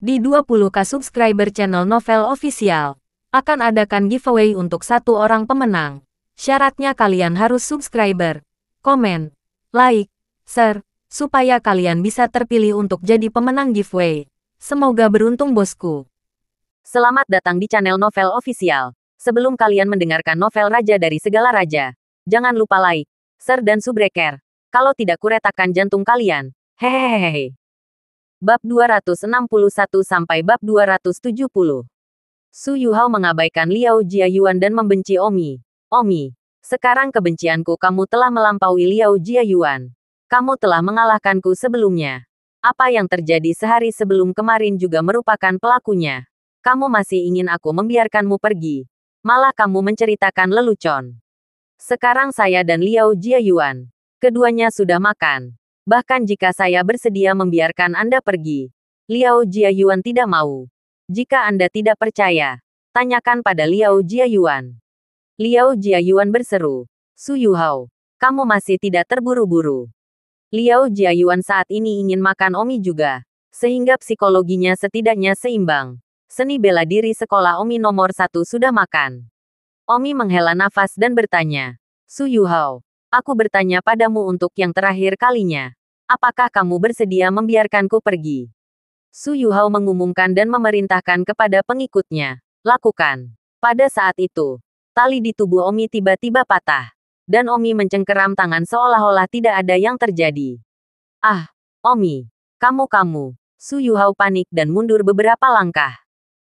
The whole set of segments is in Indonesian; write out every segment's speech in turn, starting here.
Di 20k subscriber channel Novel Official, akan adakan giveaway untuk satu orang pemenang. Syaratnya kalian harus subscriber, komen, like, share, supaya kalian bisa terpilih untuk jadi pemenang giveaway. Semoga beruntung bosku. Selamat datang di channel Novel Official. Sebelum kalian mendengarkan novel Raja dari Segala Raja, jangan lupa like, share dan subscribe. Kalau tidak kuretakan jantung kalian. Hehehehe. Bab 261 sampai bab 270. Su Yuhao mengabaikan Liao Jiayuan dan membenci Omi. Omi, sekarang kebencianku kamu telah melampaui Liao Jiayuan. Kamu telah mengalahkanku sebelumnya. Apa yang terjadi sehari sebelum kemarin juga merupakan pelakunya. Kamu masih ingin aku membiarkanmu pergi. Malah kamu menceritakan lelucon. Sekarang saya dan Liao Jiayuan, keduanya sudah makan. Bahkan jika saya bersedia membiarkan Anda pergi, Liao Jiayuan tidak mau. Jika Anda tidak percaya, tanyakan pada Liao Jiayuan. Liao Jiayuan berseru, Su Yuhao, kamu masih tidak terburu-buru. Liao Jiayuan saat ini ingin makan Omi juga, sehingga psikologinya setidaknya seimbang. Seni bela diri sekolah Omi nomor 1 sudah makan. Omi menghela nafas dan bertanya, Su Yuhao, aku bertanya padamu untuk yang terakhir kalinya. Apakah kamu bersedia membiarkanku pergi? Su Yuhao mengumumkan dan memerintahkan kepada pengikutnya. Lakukan. Pada saat itu, tali di tubuh Omi tiba-tiba patah. Dan Omi mencengkeram tangan seolah-olah tidak ada yang terjadi. Ah, Omi. Kamu. Su Yuhao panik dan mundur beberapa langkah.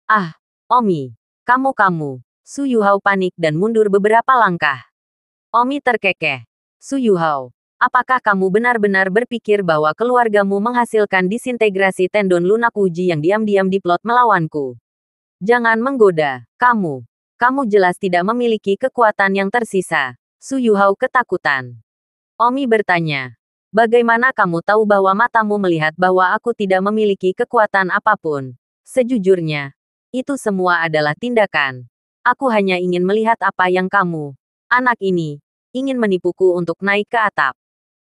Ah, Omi. Kamu. Su Yuhao panik dan mundur beberapa langkah. Omi terkekeh. Su Yuhao, apakah kamu benar-benar berpikir bahwa keluargamu menghasilkan disintegrasi tendon lunak uji yang diam-diam diplot melawanku? Jangan menggoda. Kamu jelas tidak memiliki kekuatan yang tersisa. Su Yuhao ketakutan. Omi bertanya, bagaimana kamu tahu bahwa matamu melihat bahwa aku tidak memiliki kekuatan apapun? Sejujurnya, itu semua adalah tindakan. Aku hanya ingin melihat apa yang kamu, anak ini, ingin menipuku untuk naik ke atap.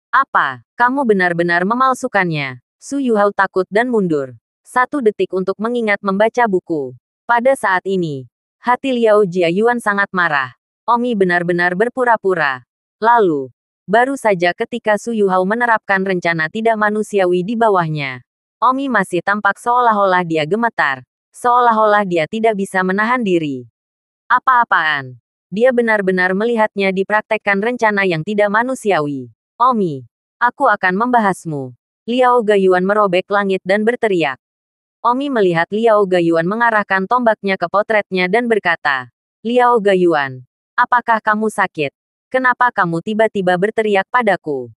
Apa? Kamu benar-benar memalsukannya. Su Yuhao takut dan mundur. 1 detik untuk mengingat membaca buku. Pada saat ini, hati Liao Jiayuan sangat marah. Omi benar-benar berpura-pura. Lalu, baru saja ketika Su Yuhao menerapkan rencana tidak manusiawi di bawahnya, Omi masih tampak seolah-olah dia gemetar. Seolah-olah dia tidak bisa menahan diri. Apa-apaan? Dia benar-benar melihatnya dipraktekkan rencana yang tidak manusiawi. Omi, aku akan membahasmu. Liao Gayuan merobek langit dan berteriak. Omi melihat Liao Gayuan mengarahkan tombaknya ke potretnya dan berkata, Liao Gayuan, apakah kamu sakit? Kenapa kamu tiba-tiba berteriak padaku?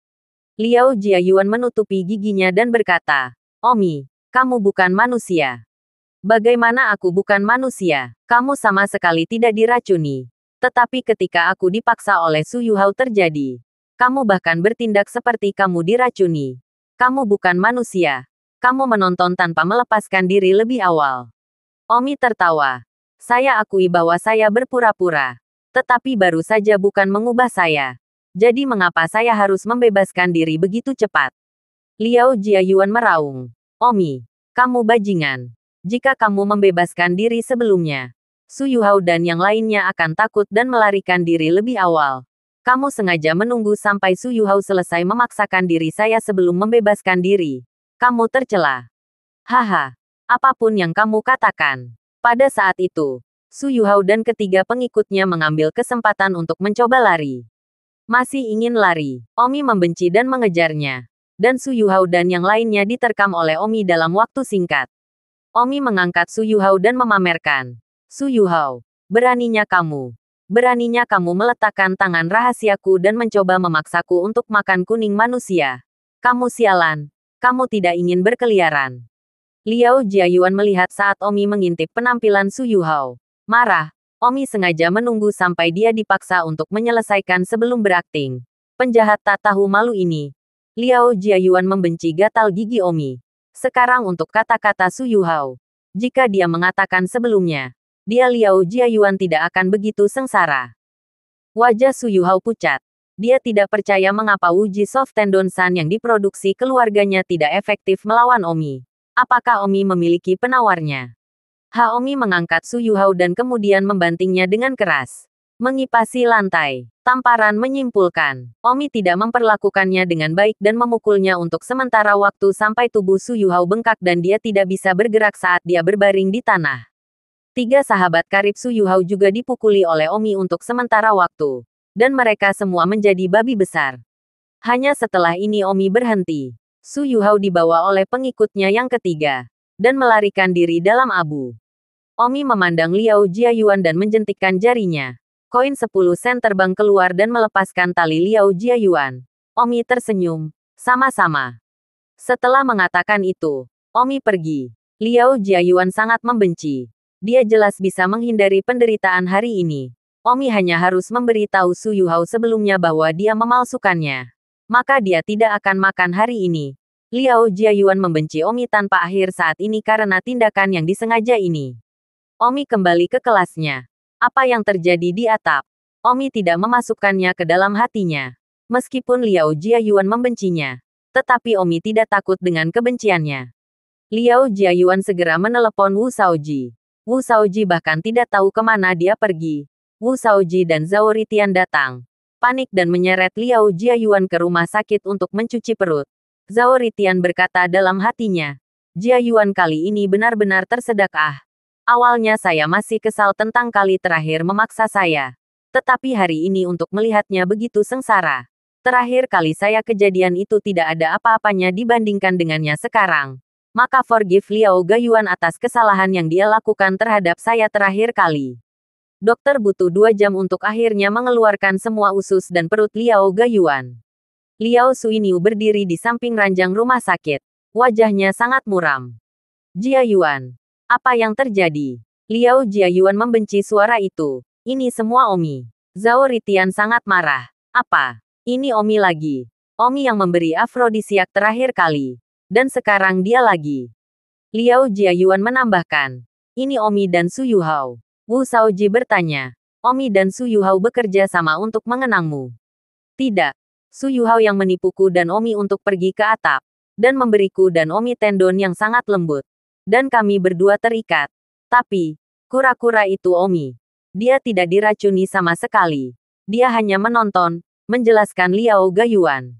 Liao Jiayuan menutupi giginya dan berkata, Omi, kamu bukan manusia. Bagaimana aku bukan manusia? Kamu sama sekali tidak diracuni. Tetapi ketika aku dipaksa oleh Su Yuhao terjadi. Kamu bahkan bertindak seperti kamu diracuni. Kamu bukan manusia. Kamu menonton tanpa melepaskan diri lebih awal. Omi tertawa. Saya akui bahwa saya berpura-pura. Tetapi baru saja bukan mengubah saya. Jadi mengapa saya harus membebaskan diri begitu cepat? Liao Jiayuan meraung. Omi, kamu bajingan. Jika kamu membebaskan diri sebelumnya, Su Yuhao dan yang lainnya akan takut dan melarikan diri lebih awal. Kamu sengaja menunggu sampai Su Yuhao selesai memaksakan diri saya sebelum membebaskan diri. Kamu tercela. Haha, apapun yang kamu katakan. Pada saat itu, Su Yuhao dan ketiga pengikutnya mengambil kesempatan untuk mencoba lari. Masih ingin lari, Omi membenci dan mengejarnya. Dan Su Yuhao dan yang lainnya diterkam oleh Omi dalam waktu singkat. Omi mengangkat Su Yuhao dan memamerkan. Su Yuhao, beraninya kamu meletakkan tangan rahasiaku dan mencoba memaksaku untuk makan kuning manusia. Kamu sialan, kamu tidak ingin berkeliaran. Liao Jiayuan melihat saat Omi mengintip penampilan Su Yuhao. Marah, Omi sengaja menunggu sampai dia dipaksa untuk menyelesaikan sebelum berakting. Penjahat tak tahu malu ini. Liao Jiayuan membenci gatal gigi Omi. Sekarang untuk kata-kata Su Yuhao. Jika dia mengatakan sebelumnya, dia Liao Jiayuan tidak akan begitu sengsara. Wajah Su Yuhao pucat. Dia tidak percaya mengapa uji soft tendon San yang diproduksi keluarganya tidak efektif melawan Omi. Apakah Omi memiliki penawarnya? Omi mengangkat Su Yuhao dan kemudian membantingnya dengan keras. Mengipasi lantai. Tamparan menyimpulkan. Omi tidak memperlakukannya dengan baik dan memukulnya untuk sementara waktu sampai tubuh Su Yuhao bengkak dan dia tidak bisa bergerak saat dia berbaring di tanah. 3 sahabat karib Su Yuhao juga dipukuli oleh Omi untuk sementara waktu. Dan mereka semua menjadi babi besar. Hanya setelah ini Omi berhenti. Su Yuhao dibawa oleh pengikutnya yang ketiga. Dan melarikan diri dalam abu. Omi memandang Liao Jiayuan dan menjentikkan jarinya. Koin 10 sen terbang keluar dan melepaskan tali Liao Jiayuan. Omi tersenyum. Sama-sama. Setelah mengatakan itu, Omi pergi. Liao Jiayuan sangat membenci. Dia jelas bisa menghindari penderitaan hari ini. Omi hanya harus memberitahu Su Yuhao sebelumnya bahwa dia memalsukannya. Maka dia tidak akan makan hari ini. Liao Jiayuan membenci Omi tanpa akhir saat ini karena tindakan yang disengaja ini. Omi kembali ke kelasnya. Apa yang terjadi di atap? Omi tidak memasukkannya ke dalam hatinya. Meskipun Liao Jiayuan membencinya. Tetapi Omi tidak takut dengan kebenciannya. Liao Jiayuan segera menelepon Wu Shaoji. Wu Shaoji bahkan tidak tahu kemana dia pergi. Wu Shaoji dan Zhao Ritian datang. Panik dan menyeret Liao Jiayuan ke rumah sakit untuk mencuci perut. Zhao Ritian berkata dalam hatinya. Jiayuan kali ini benar-benar tersedak ah. Awalnya saya masih kesal tentang kali terakhir memaksa saya. Tetapi hari ini untuk melihatnya begitu sengsara. Terakhir kali saya kejadian itu tidak ada apa-apanya dibandingkan dengannya sekarang. Maka forgive Liao Gayuan atas kesalahan yang dia lakukan terhadap saya terakhir kali. Dokter butuh 2 jam untuk akhirnya mengeluarkan semua usus dan perut Liao Gayuan. Liao Suiniu berdiri di samping ranjang rumah sakit. Wajahnya sangat muram. Jiayuan. Apa yang terjadi? Liao Jiayuan membenci suara itu. Ini semua Omi. Zhao Ritian sangat marah. Apa? Ini Omi lagi. Omi yang memberi afrodisiak terakhir kali. Dan sekarang dia lagi. Liao Jiayuan menambahkan. Ini Omi dan Su Yuhao. Wu Shaoji bertanya. Omi dan Su Yuhao bekerja sama untuk mengenangmu. Tidak. Su Yuhao yang menipuku dan Omi untuk pergi ke atap. Dan memberiku dan Omi tendon yang sangat lembut. Dan kami berdua terikat. Tapi, kura-kura itu Omi. Dia tidak diracuni sama sekali. Dia hanya menonton, menjelaskan Liao Gayuan.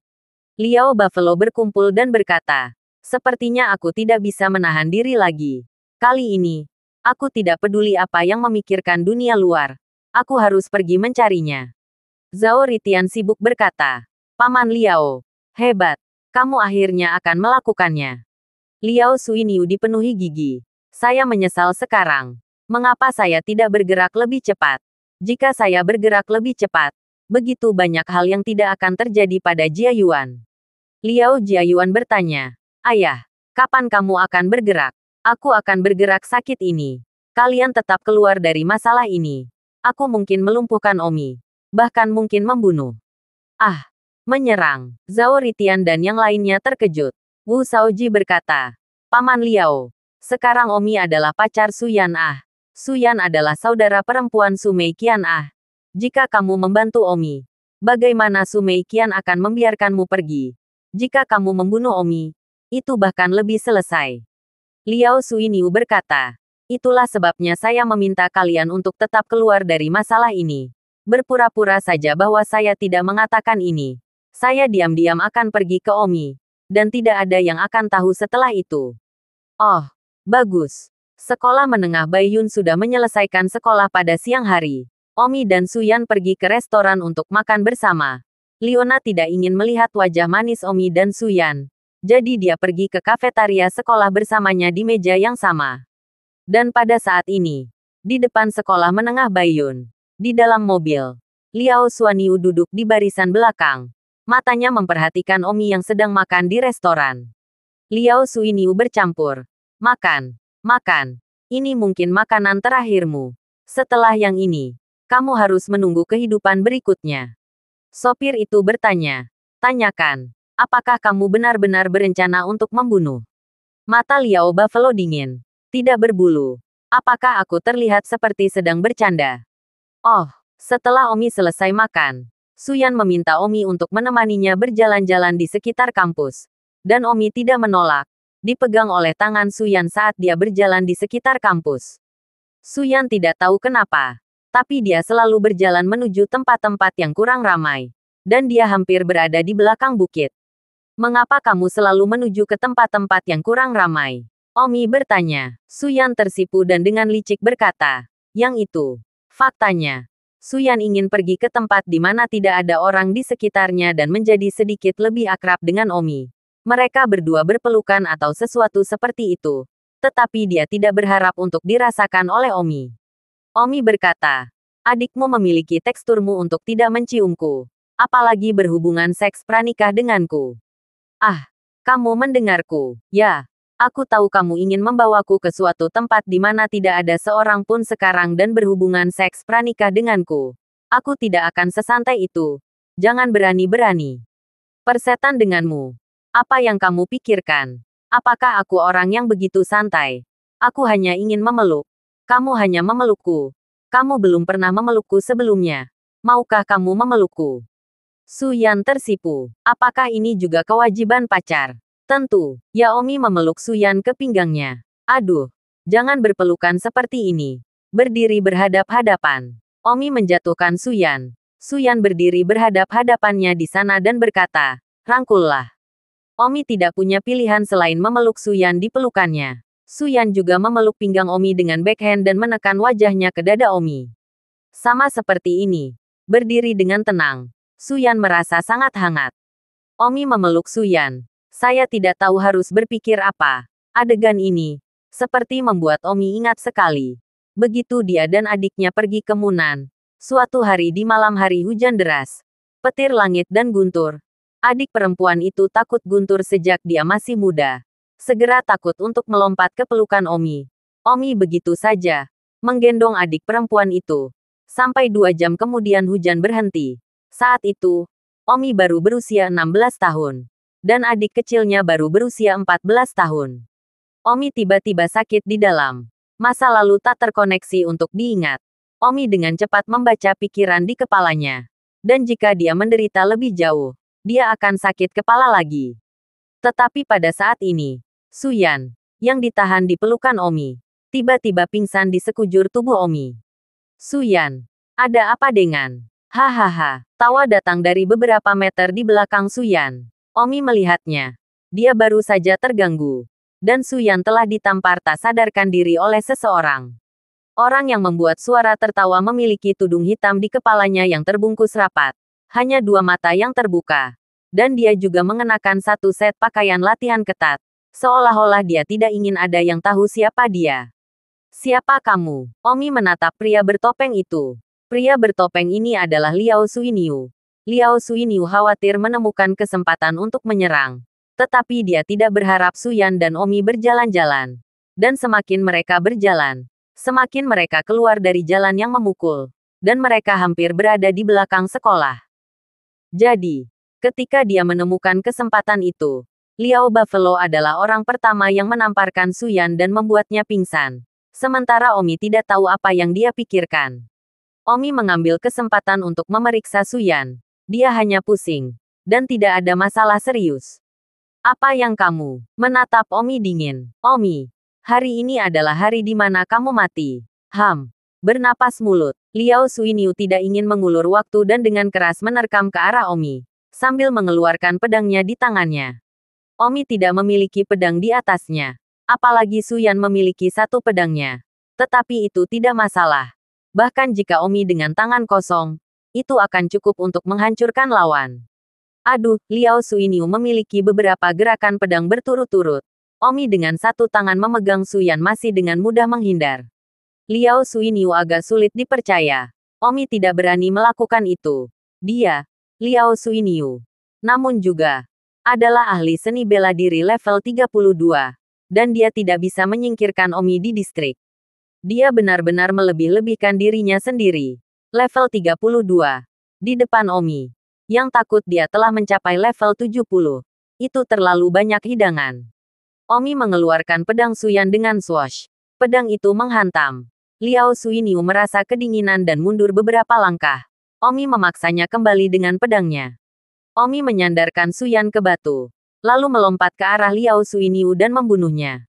Liao Buffalo berkumpul dan berkata, sepertinya aku tidak bisa menahan diri lagi. Kali ini, aku tidak peduli apa yang memikirkan dunia luar. Aku harus pergi mencarinya. Zhao Ritian sibuk berkata, Paman Liao, hebat. Kamu akhirnya akan melakukannya. Liao Suiniu dipenuhi gigi. Saya menyesal sekarang. Mengapa saya tidak bergerak lebih cepat? Jika saya bergerak lebih cepat, begitu banyak hal yang tidak akan terjadi pada Jiayuan. Liao Jiayuan bertanya, Ayah, kapan kamu akan bergerak? Aku akan bergerak sakit ini. Kalian tetap keluar dari masalah ini. Aku mungkin melumpuhkan Omi. Bahkan mungkin membunuh. Ah, menyerang. Zhao Ritian dan yang lainnya terkejut. Wu Shaoji berkata, Paman Liao, sekarang Omi adalah pacar Su Yan Ah. Su Yan adalah saudara perempuan Su Mei Qian Ah. Jika kamu membantu Omi, bagaimana Su Mei Qian akan membiarkanmu pergi? Jika kamu membunuh Omi, itu bahkan lebih selesai. Liao Suiniu berkata, itulah sebabnya saya meminta kalian untuk tetap keluar dari masalah ini. Berpura-pura saja bahwa saya tidak mengatakan ini. Saya diam-diam akan pergi ke Omi. Dan tidak ada yang akan tahu setelah itu. Oh, bagus. Sekolah menengah Baiyun sudah menyelesaikan sekolah pada siang hari. Omi dan Suyan pergi ke restoran untuk makan bersama. Liona tidak ingin melihat wajah manis Omi dan Suyan. Jadi dia pergi ke kafetaria sekolah bersamanya di meja yang sama. Dan pada saat ini, di depan sekolah menengah Baiyun, di dalam mobil, Liao Suaniu duduk di barisan belakang. Matanya memperhatikan Omi yang sedang makan di restoran. Liao Suiniu bercampur. Makan. Makan. Ini mungkin makanan terakhirmu. Setelah yang ini, kamu harus menunggu kehidupan berikutnya. Sopir itu bertanya. Tanyakan. Apakah kamu benar-benar berencana untuk membunuh? Mata Liao Buffalo dingin. Tidak berbulu. Apakah aku terlihat seperti sedang bercanda? Oh, setelah Omi selesai makan, Suyan meminta Omi untuk menemaninya berjalan-jalan di sekitar kampus. Dan Omi tidak menolak. dipegang oleh tangan Suyan saat dia berjalan di sekitar kampus. Suyan tidak tahu kenapa, tapi dia selalu berjalan menuju tempat-tempat yang kurang ramai. Dan dia hampir berada di belakang bukit. Mengapa kamu selalu menuju ke tempat-tempat yang kurang ramai? Omi bertanya. Suyan tersipu dan dengan licik berkata, yang itu. Faktanya, Suyan ingin pergi ke tempat di mana tidak ada orang di sekitarnya dan menjadi sedikit lebih akrab dengan Omi. Mereka berdua berpelukan atau sesuatu seperti itu. Tetapi dia tidak berharap untuk dirasakan oleh Omi. Omi berkata, adikmu memiliki teksturmu untuk tidak menciumku. Apalagi berhubungan seks pranikah denganku. Ah, kamu mendengarku. Ya, aku tahu kamu ingin membawaku ke suatu tempat di mana tidak ada seorang pun sekarang dan berhubungan seks pranikah denganku. Aku tidak akan sesantai itu. Jangan berani-berani. Persetan denganmu. Apa yang kamu pikirkan? Apakah aku orang yang begitu santai? Aku hanya ingin memeluk. Kamu hanya memelukku. Kamu belum pernah memelukku sebelumnya. Maukah kamu memelukku? Suyan tersipu. Apakah ini juga kewajiban pacar? Tentu. Yaomi memeluk Suyan ke pinggangnya. Aduh, jangan berpelukan seperti ini. Berdiri berhadap-hadapan. Omi menjatuhkan Suyan. Suyan berdiri berhadap-hadapannya di sana dan berkata, rangkullah. Omi tidak punya pilihan selain memeluk Suyan di pelukannya. Suyan juga memeluk pinggang Omi dengan backhand dan menekan wajahnya ke dada Omi. Sama seperti ini. Berdiri dengan tenang. Suyan merasa sangat hangat. Omi memeluk Suyan. Saya tidak tahu harus berpikir apa. Adegan ini, seperti membuat Omi ingat sekali. Begitu dia dan adiknya pergi ke Munan. Suatu hari di malam hari hujan deras. Petir langit dan guntur. Adik perempuan itu takut guntur sejak dia masih muda. Segera takut untuk melompat ke pelukan Omi. Omi begitu saja menggendong adik perempuan itu. Sampai 2 jam kemudian hujan berhenti. Saat itu, Omi baru berusia 16 tahun. Dan adik kecilnya baru berusia 14 tahun. Omi tiba-tiba sakit di dalam. Masa lalu tak terkoneksi untuk diingat. Omi dengan cepat membaca pikiran di kepalanya. Dan jika dia menderita lebih jauh, dia akan sakit kepala lagi. Tetapi pada saat ini, Suyan, yang ditahan di pelukan Omi, tiba-tiba pingsan di sekujur tubuh Omi. Suyan, ada apa dengan? Hahaha, tawa datang dari beberapa meter di belakang Suyan. Omi melihatnya. Dia baru saja terganggu. Dan Suyan telah ditampar tak sadarkan diri oleh seseorang. Orang yang membuat suara tertawa memiliki tudung hitam di kepalanya yang terbungkus rapat. Hanya 2 mata yang terbuka. Dan dia juga mengenakan satu set pakaian latihan ketat. Seolah-olah dia tidak ingin ada yang tahu siapa dia. Siapa kamu? Omi menatap pria bertopeng itu. Pria bertopeng ini adalah Liao Suiniu. Liao Suiniu khawatir menemukan kesempatan untuk menyerang. Tetapi dia tidak berharap Suyan dan Omi berjalan-jalan. Dan semakin mereka berjalan, semakin mereka keluar dari jalan yang memukul. Dan mereka hampir berada di belakang sekolah. Jadi, ketika dia menemukan kesempatan itu, Liao Buffalo adalah orang pertama yang menamparkan Suyan dan membuatnya pingsan. Sementara Omi tidak tahu apa yang dia pikirkan. Omi mengambil kesempatan untuk memeriksa Suyan. Dia hanya pusing. Dan tidak ada masalah serius. Apa yang kamu? Menatap Omi dingin. Omi, hari ini adalah hari di mana kamu mati. Bernapas mulut. Liao Suiniu tidak ingin mengulur waktu dan dengan keras menerkam ke arah Omi. Sambil mengeluarkan pedangnya di tangannya. Omi tidak memiliki pedang di atasnya. Apalagi Suyan memiliki satu pedangnya. Tetapi itu tidak masalah. Bahkan jika Omi dengan tangan kosong, itu akan cukup untuk menghancurkan lawan. Aduh, Liao Suiniu memiliki beberapa gerakan pedang berturut-turut. Omi dengan satu tangan memegang Suyan masih dengan mudah menghindar. Liao Suiniu agak sulit dipercaya. Omi tidak berani melakukan itu. Dia, Liao Suiniu, namun juga adalah ahli seni bela diri level 32. Dan dia tidak bisa menyingkirkan Omi di distrik. Dia benar-benar melebih-lebihkan dirinya sendiri. Level 32. Di depan Omi. Yang takut dia telah mencapai level 70. Itu terlalu banyak hidangan. Omi mengeluarkan pedang Suyan dengan swash. Pedang itu menghantam. Liao Suiniu merasa kedinginan dan mundur beberapa langkah. Omi memaksanya kembali dengan pedangnya. Omi menyandarkan Suyan ke batu. lalu melompat ke arah Liao Suiniu dan membunuhnya.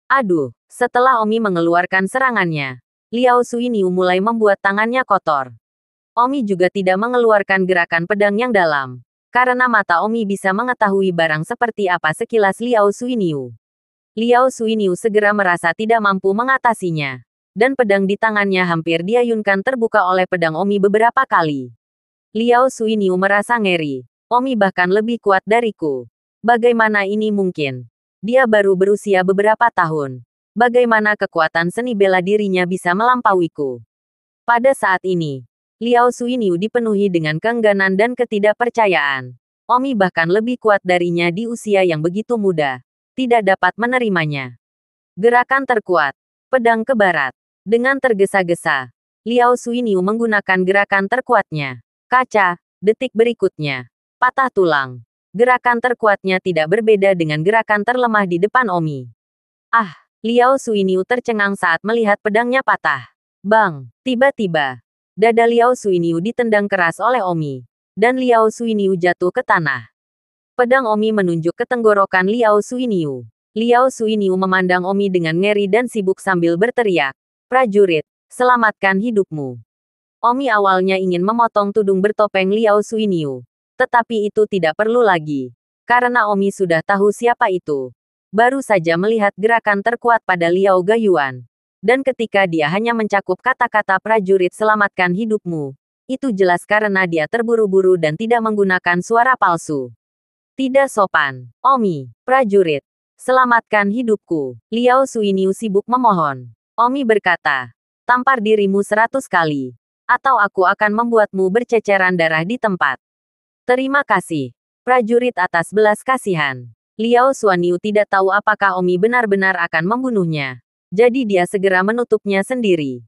Aduh, setelah Omi mengeluarkan serangannya, Liao Suiniu mulai membuat tangannya kotor. Omi juga tidak mengeluarkan gerakan pedang yang dalam, karena mata Omi bisa mengetahui barang seperti apa sekilas Liao Suiniu. Liao Suiniu segera merasa tidak mampu mengatasinya, dan pedang di tangannya hampir diayunkan terbuka oleh pedang Omi beberapa kali. Liao Suiniu merasa ngeri. Omi bahkan lebih kuat dariku. Bagaimana ini mungkin? Dia baru berusia beberapa tahun. Bagaimana kekuatan seni bela dirinya bisa melampauiku? Pada saat ini, Liao Suiniu dipenuhi dengan keengganan dan ketidakpercayaan. Omi bahkan lebih kuat darinya di usia yang begitu muda. Tidak dapat menerimanya. Gerakan terkuat. Pedang ke barat. Dengan tergesa-gesa, Liao Suiniu menggunakan gerakan terkuatnya. Kaca. Detik berikutnya. Patah tulang. Gerakan terkuatnya tidak berbeda dengan gerakan terlemah di depan Omi. Ah! Liao Suiniu tercengang saat melihat pedangnya patah. Bang! Tiba-tiba, dada Liao Suiniu ditendang keras oleh Omi, dan Liao Suiniu jatuh ke tanah. Pedang Omi menunjuk ke tenggorokan Liao Suiniu. Liao Suiniu memandang Omi dengan ngeri dan sibuk sambil berteriak, "Prajurit, selamatkan hidupmu." Omi awalnya ingin memotong tudung bertopeng Liao Suiniu, tetapi itu tidak perlu lagi, karena Omi sudah tahu siapa itu. Baru saja melihat gerakan terkuat pada Liao Gayuan. Dan ketika dia hanya mencakup kata-kata prajurit selamatkan hidupmu, itu jelas karena dia terburu-buru dan tidak menggunakan suara palsu. Tidak sopan. Omi, prajurit, selamatkan hidupku. Liao Suiniu sibuk memohon. Omi berkata, tampar dirimu 100 kali, atau aku akan membuatmu berceceran darah di tempat. Terima kasih, prajurit atas belas kasihan. Liao Suiniu tidak tahu apakah Omi benar-benar akan membunuhnya. Jadi dia segera menutupnya sendiri.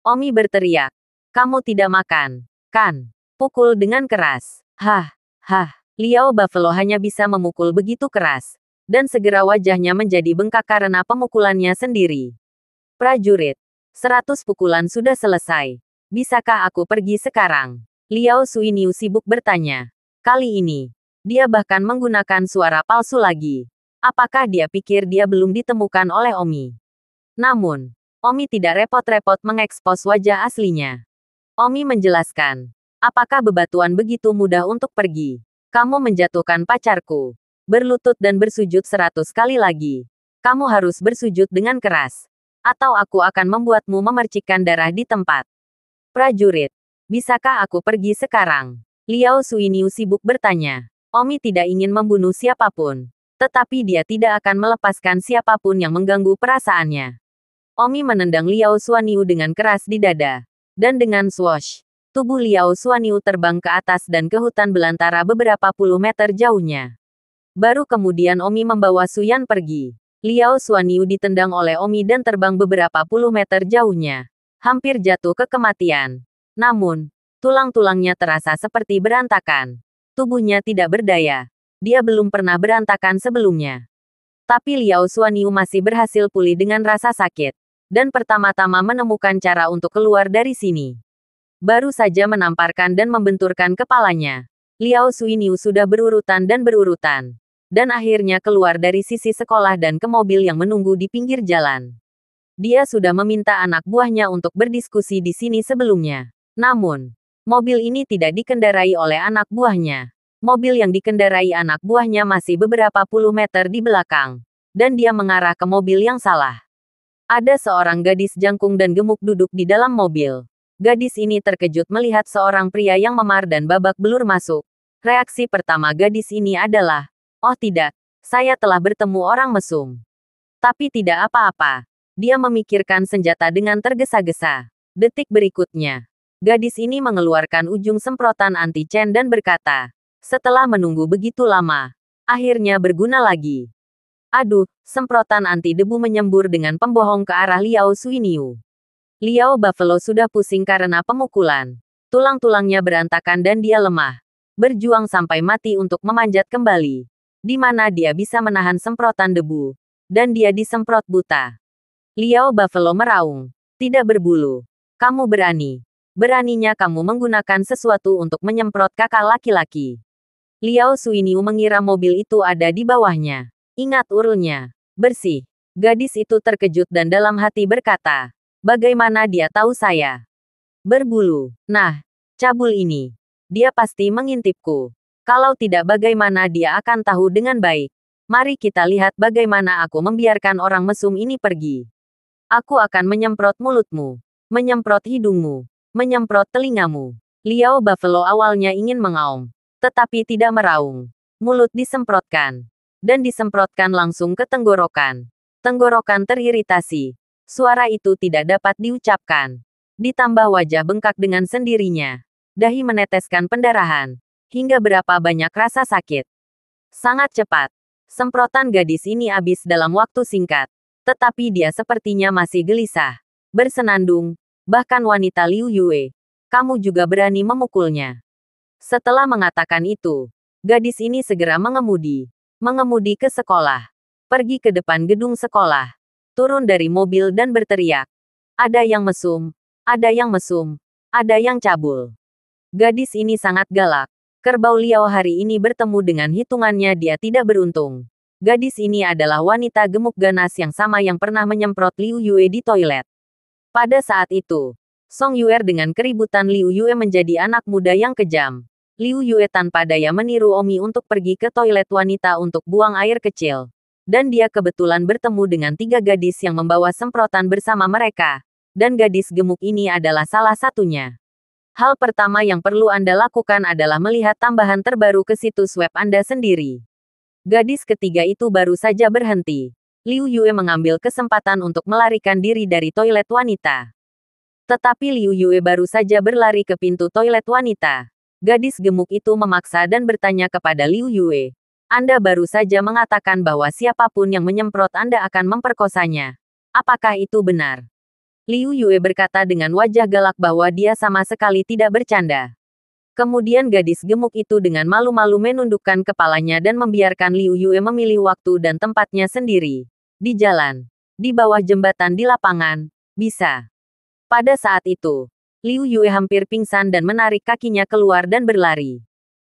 Omi berteriak, "Kamu tidak makan, kan? Pukul dengan keras." Hah, hah. Liao Buffalo hanya bisa memukul begitu keras. Dan segera wajahnya menjadi bengkak karena pemukulannya sendiri. Prajurit, 100 pukulan sudah selesai. Bisakah aku pergi sekarang? Liao Suiniu sibuk bertanya. Kali ini, dia bahkan menggunakan suara palsu lagi. Apakah dia pikir dia belum ditemukan oleh Omi? Namun, Omi tidak repot-repot mengekspos wajah aslinya. Omi menjelaskan, apakah bebatuan begitu mudah untuk pergi? Kamu menjatuhkan pacarku. Berlutut dan bersujud 100 kali lagi. Kamu harus bersujud dengan keras. Atau aku akan membuatmu memercikkan darah di tempat. Prajurit, bisakah aku pergi sekarang? Liao Suiniu sibuk bertanya. Omi tidak ingin membunuh siapapun. Tetapi dia tidak akan melepaskan siapapun yang mengganggu perasaannya. Omi menendang Liao Suiniu dengan keras di dada. Dan dengan swoosh, tubuh Liao Suiniu terbang ke atas dan ke hutan belantara beberapa puluh meter jauhnya. Baru kemudian Omi membawa Suyan pergi. Liao Suiniu ditendang oleh Omi dan terbang beberapa puluh meter jauhnya. Hampir jatuh ke kematian. Namun, tulang-tulangnya terasa seperti berantakan. Tubuhnya tidak berdaya. Dia belum pernah berantakan sebelumnya. Tapi Liao Suiniu masih berhasil pulih dengan rasa sakit. Dan pertama-tama menemukan cara untuk keluar dari sini. Baru saja menamparkan dan membenturkan kepalanya. Liao Suiniu sudah berurutan dan berurutan. Dan akhirnya keluar dari sisi sekolah dan ke mobil yang menunggu di pinggir jalan. Dia sudah meminta anak buahnya untuk berdiskusi di sini sebelumnya. Namun, mobil ini tidak dikendarai oleh anak buahnya. Mobil yang dikendarai anak buahnya masih beberapa puluh meter di belakang. Dan dia mengarah ke mobil yang salah. Ada seorang gadis jangkung dan gemuk duduk di dalam mobil. Gadis ini terkejut melihat seorang pria yang memar dan babak belur masuk. Reaksi pertama gadis ini adalah, "Oh tidak, saya telah bertemu orang mesum." Tapi tidak apa-apa. Dia memikirkan senjata dengan tergesa-gesa. Detik berikutnya, gadis ini mengeluarkan ujung semprotan anti-Chen dan berkata, setelah menunggu begitu lama, akhirnya berguna lagi. Aduh, semprotan anti debu menyembur dengan pembohong ke arah Liao Suiniu. Liao Buffalo sudah pusing karena pemukulan. Tulang-tulangnya berantakan dan dia lemah. Berjuang sampai mati untuk memanjat kembali. Di mana dia bisa menahan semprotan debu. Dan dia disemprot buta. Liao Buffalo meraung. Tidak berbulu. Kamu berani. Beraninya kamu menggunakan sesuatu untuk menyemprot kakak laki-laki. Liao Suiniu mengira mobil itu ada di bawahnya. Ingat urlnya. Bersih. Gadis itu terkejut dan dalam hati berkata, bagaimana dia tahu saya? Berbulu. Nah, cabul ini. Dia pasti mengintipku. Kalau tidak bagaimana dia akan tahu dengan baik. Mari kita lihat bagaimana aku membiarkan orang mesum ini pergi. Aku akan menyemprot mulutmu. Menyemprot hidungmu. Menyemprot telingamu. Liao Buffalo awalnya ingin mengaum. Tetapi tidak meraung. Mulut disemprotkan. Dan disemprotkan langsung ke tenggorokan. Tenggorokan teriritasi. Suara itu tidak dapat diucapkan. Ditambah wajah bengkak dengan sendirinya. Dahi meneteskan pendarahan. Hingga berapa banyak rasa sakit. Sangat cepat. Semprotan gadis ini habis dalam waktu singkat. Tetapi dia sepertinya masih gelisah. Bersenandung. Bahkan wanita Liu Yue. Kamu juga berani memukulnya. Setelah mengatakan itu, gadis ini segera mengemudi. Mengemudi ke sekolah. Pergi ke depan gedung sekolah. Turun dari mobil dan berteriak. Ada yang mesum. Ada yang mesum. Ada yang cabul. Gadis ini sangat galak. Kerbau Liao hari ini bertemu dengan hitungannya dia tidak beruntung. Gadis ini adalah wanita gemuk ganas yang sama yang pernah menyemprot Liu Yue di toilet. Pada saat itu, Song Yuer dengan keributan Liu Yue menjadi anak muda yang kejam. Liu Yue tanpa daya meniru Omi untuk pergi ke toilet wanita untuk buang air kecil. Dan dia kebetulan bertemu dengan 3 gadis yang membawa semprotan bersama mereka. Dan gadis gemuk ini adalah salah satunya. Hal pertama yang perlu Anda lakukan adalah melihat tambahan terbaru ke situs web Anda sendiri. Gadis ketiga itu baru saja berhenti. Liu Yue mengambil kesempatan untuk melarikan diri dari toilet wanita. Tetapi Liu Yue baru saja berlari ke pintu toilet wanita. Gadis gemuk itu memaksa dan bertanya kepada Liu Yue. Anda baru saja mengatakan bahwa siapapun yang menyemprot Anda akan memperkosanya. Apakah itu benar? Liu Yue berkata dengan wajah galak bahwa dia sama sekali tidak bercanda. Kemudian gadis gemuk itu dengan malu-malu menundukkan kepalanya dan membiarkan Liu Yue memilih waktu dan tempatnya sendiri. Di jalan. Di bawah jembatan di lapangan. Bisa. Pada saat itu, Liu Yue hampir pingsan dan menarik kakinya keluar dan berlari.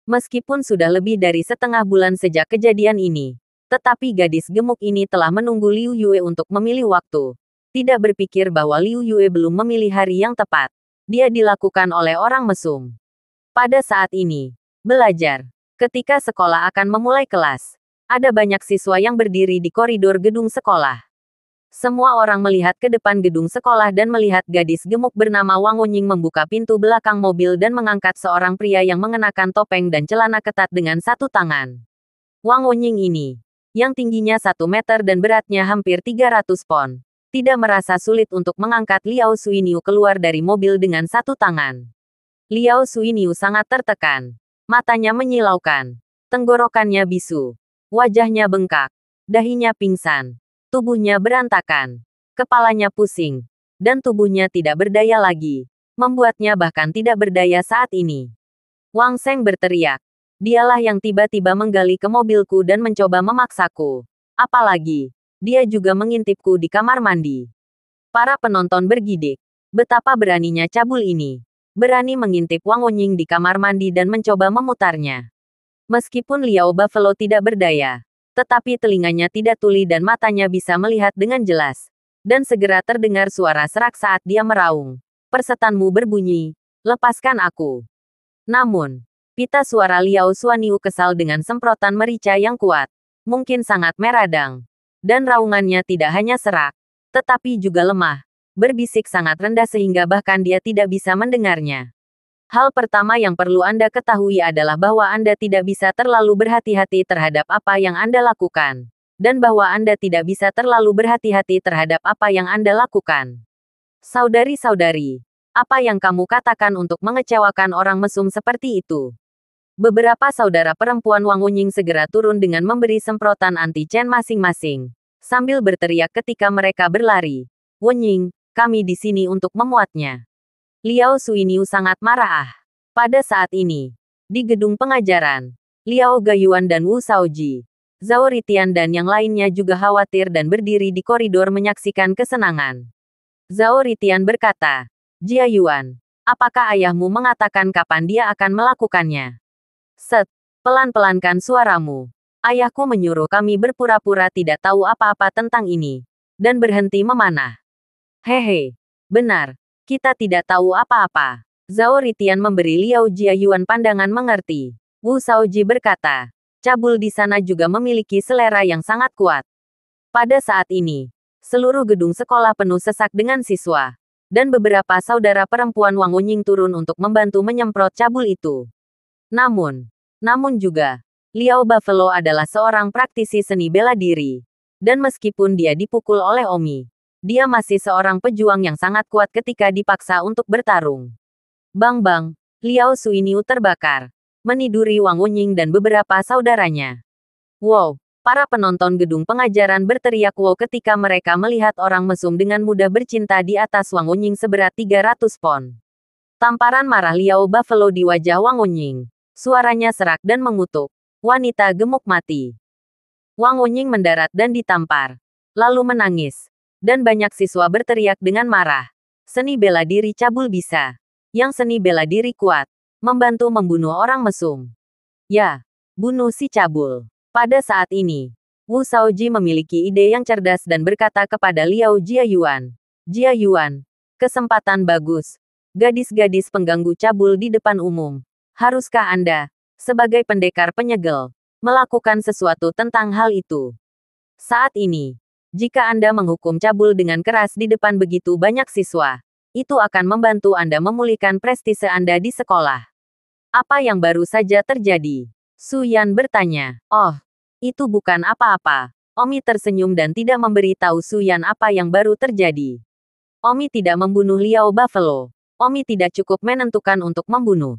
Meskipun sudah lebih dari setengah bulan sejak kejadian ini, tetapi gadis gemuk ini telah menunggu Liu Yue untuk memilih waktu. Tidak berpikir bahwa Liu Yue belum memilih hari yang tepat. Dia dilakukan oleh orang mesum. Pada saat ini, belajar. Ketika sekolah akan memulai kelas, ada banyak siswa yang berdiri di koridor gedung sekolah. Semua orang melihat ke depan gedung sekolah dan melihat gadis gemuk bernama Wang Wenying membuka pintu belakang mobil dan mengangkat seorang pria yang mengenakan topeng dan celana ketat dengan satu tangan. Wang Wenying ini, yang tingginya 1 meter dan beratnya hampir 300 pon, tidak merasa sulit untuk mengangkat Liao Suiniu keluar dari mobil dengan satu tangan. Liao Suiniu sangat tertekan. Matanya menyilaukan. Tenggorokannya bisu. Wajahnya bengkak. Dahinya pingsan. Tubuhnya berantakan. Kepalanya pusing. Dan tubuhnya tidak berdaya lagi. Membuatnya bahkan tidak berdaya saat ini. Wang Seng berteriak. Dialah yang tiba-tiba menggali ke mobilku dan mencoba memaksaku. Apalagi, dia juga mengintipku di kamar mandi. Para penonton bergidik. Betapa beraninya cabul ini. Berani mengintip Wang Wenying di kamar mandi dan mencoba memutarnya. Meskipun Liao Buffalo tidak berdaya, tetapi telinganya tidak tuli dan matanya bisa melihat dengan jelas. Dan segera terdengar suara serak saat dia meraung. Persetanmu berbunyi, lepaskan aku. Namun, pita suara Liao Suaniu kesal dengan semprotan merica yang kuat. Mungkin sangat meradang. Dan raungannya tidak hanya serak, tetapi juga lemah. Berbisik sangat rendah sehingga bahkan dia tidak bisa mendengarnya. Hal pertama yang perlu Anda ketahui adalah bahwa Anda tidak bisa terlalu berhati-hati terhadap apa yang Anda lakukan. Dan bahwa Anda tidak bisa terlalu berhati-hati terhadap apa yang Anda lakukan. Saudari-saudari, apa yang kamu katakan untuk mengecewakan orang mesum seperti itu? Beberapa saudara perempuan Wang Wenying segera turun dengan memberi semprotan anti-Chen masing-masing. Sambil berteriak ketika mereka berlari. Wenying, kami di sini untuk memuatnya. Liao Suiniu sangat marah. Pada saat ini, di gedung pengajaran, Liao Gayuan dan Wu Shaoji, Zhao Ritian dan yang lainnya juga khawatir dan berdiri di koridor menyaksikan kesenangan. Zhao Ritian berkata, Jia Yuan, apakah ayahmu mengatakan kapan dia akan melakukannya? Set. Pelan-pelankan suaramu. Ayahku menyuruh kami berpura-pura tidak tahu apa-apa tentang ini. Dan berhenti memanah. Hehe. Benar. Kita tidak tahu apa-apa. Zhao Ritian memberi Liao Jiayuan pandangan mengerti. Wu Shaoji berkata, cabul di sana juga memiliki selera yang sangat kuat. Pada saat ini, seluruh gedung sekolah penuh sesak dengan siswa. Dan beberapa saudara perempuan Wang Wunying turun untuk membantu menyemprot cabul itu. Namun juga, Liao Buffalo adalah seorang praktisi seni bela diri. Dan meskipun dia dipukul oleh Omi, dia masih seorang pejuang yang sangat kuat ketika dipaksa untuk bertarung. Bang-bang, Liao Suiniu terbakar, meniduri Wang Wunying dan beberapa saudaranya. Wow, para penonton gedung pengajaran berteriak wow ketika mereka melihat orang mesum dengan mudah bercinta di atas Wang Wunying seberat 300 pon. Tamparan marah Liao Buffalo di wajah Wang Wunying. Suaranya serak dan mengutuk. Wanita gemuk mati. Wang Wunying mendarat dan ditampar. Lalu menangis. Dan banyak siswa berteriak dengan marah. Seni bela diri cabul bisa. Yang seni bela diri kuat. Membantu membunuh orang mesum. Ya, bunuh si cabul. Pada saat ini, Wu Shaoji memiliki ide yang cerdas dan berkata kepada Liao Jiayuan. Jiayuan, kesempatan bagus. Gadis-gadis pengganggu cabul di depan umum. Haruskah Anda, sebagai pendekar penyegel, melakukan sesuatu tentang hal itu? Saat ini, jika Anda menghukum cabul dengan keras di depan begitu banyak siswa, itu akan membantu Anda memulihkan prestise Anda di sekolah. Apa yang baru saja terjadi? Su Yan bertanya. Oh, itu bukan apa-apa. Omi tersenyum dan tidak memberi tahu Su Yan apa yang baru terjadi. Omi tidak membunuh Liao Buffalo. Omi tidak cukup menentukan untuk membunuh.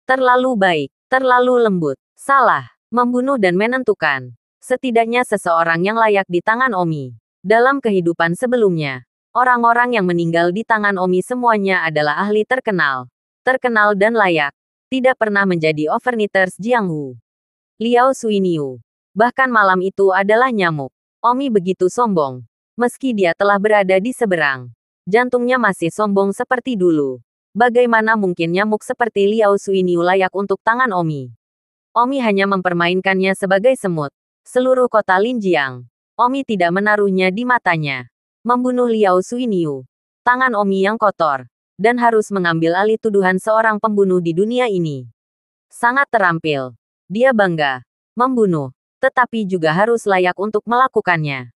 Terlalu baik, terlalu lembut, salah, membunuh dan menentukan. Setidaknya seseorang yang layak di tangan Omi. Dalam kehidupan sebelumnya, orang-orang yang meninggal di tangan Omi semuanya adalah ahli terkenal dan layak. Tidak pernah menjadi overnitters Jianghu. Liao Suiniu. Bahkan malam itu adalah nyamuk. Omi begitu sombong. Meski dia telah berada di seberang, jantungnya masih sombong seperti dulu. Bagaimana mungkin nyamuk seperti Liao Suiniu layak untuk tangan Omi? Omi hanya mempermainkannya sebagai semut. Seluruh kota Linjiang. Omi tidak menaruhnya di matanya. Membunuh Liao Suiniu. Tangan Omi yang kotor. Dan harus mengambil alih tuduhan seorang pembunuh di dunia ini. Sangat terampil. Dia bangga. Membunuh. Tetapi juga harus layak untuk melakukannya.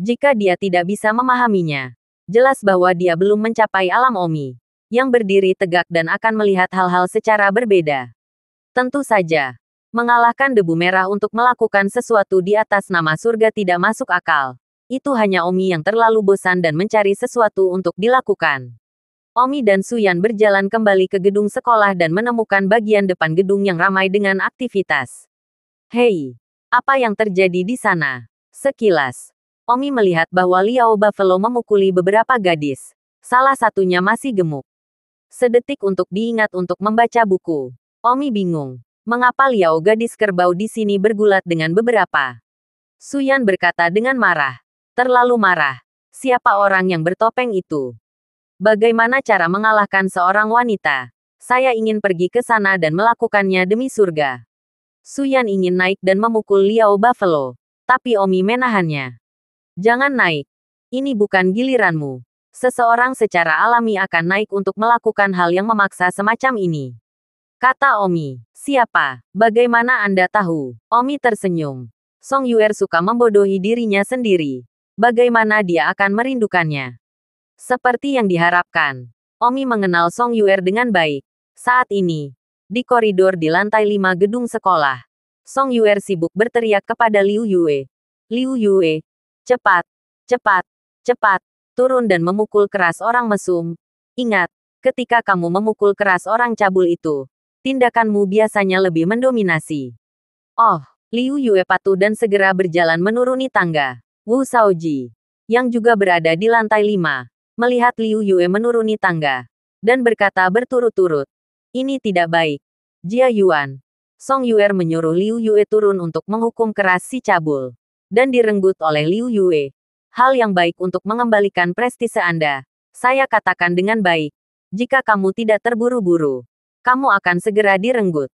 Jika dia tidak bisa memahaminya, jelas bahwa dia belum mencapai alam Omi. Yang berdiri tegak dan akan melihat hal-hal secara berbeda. Tentu saja, mengalahkan debu merah untuk melakukan sesuatu di atas nama surga tidak masuk akal. Itu hanya Omi yang terlalu bosan dan mencari sesuatu untuk dilakukan. Omi dan Su Yan berjalan kembali ke gedung sekolah dan menemukan bagian depan gedung yang ramai dengan aktivitas. Hei, apa yang terjadi di sana? Sekilas, Omi melihat bahwa Liao Buffalo memukuli beberapa gadis. Salah satunya masih gemuk. Sedetik untuk diingat untuk membaca buku. Omi bingung. Mengapa Liao gadis kerbau di sini bergulat dengan beberapa? Su Yan berkata dengan marah. Terlalu marah. Siapa orang yang bertopeng itu? Bagaimana cara mengalahkan seorang wanita? Saya ingin pergi ke sana dan melakukannya demi surga. Su Yan ingin naik dan memukul Liao Buffalo. Tapi Omi menahannya. Jangan naik. Ini bukan giliranmu. Seseorang secara alami akan naik untuk melakukan hal yang memaksa semacam ini. Kata Omi. Siapa? Bagaimana Anda tahu? Omi tersenyum. Song Yuer suka membodohi dirinya sendiri. Bagaimana dia akan merindukannya? Seperti yang diharapkan. Omi mengenal Song Yuer dengan baik. Saat ini, di koridor di lantai 5 gedung sekolah, Song Yuer sibuk berteriak kepada Liu Yue. Liu Yue, cepat, cepat, cepat. Turun dan memukul keras orang mesum. Ingat, ketika kamu memukul keras orang cabul itu, tindakanmu biasanya lebih mendominasi. Oh, Liu Yue patuh dan segera berjalan menuruni tangga. Wu Shaoji, yang juga berada di lantai 5, melihat Liu Yue menuruni tangga, dan berkata berturut-turut, ini tidak baik. Jia Yuan. Song Yuer menyuruh Liu Yue turun untuk menghukum keras si cabul. Dan direnggut oleh Liu Yue. Hal yang baik untuk mengembalikan prestise Anda. Saya katakan dengan baik. Jika kamu tidak terburu-buru, kamu akan segera direnggut.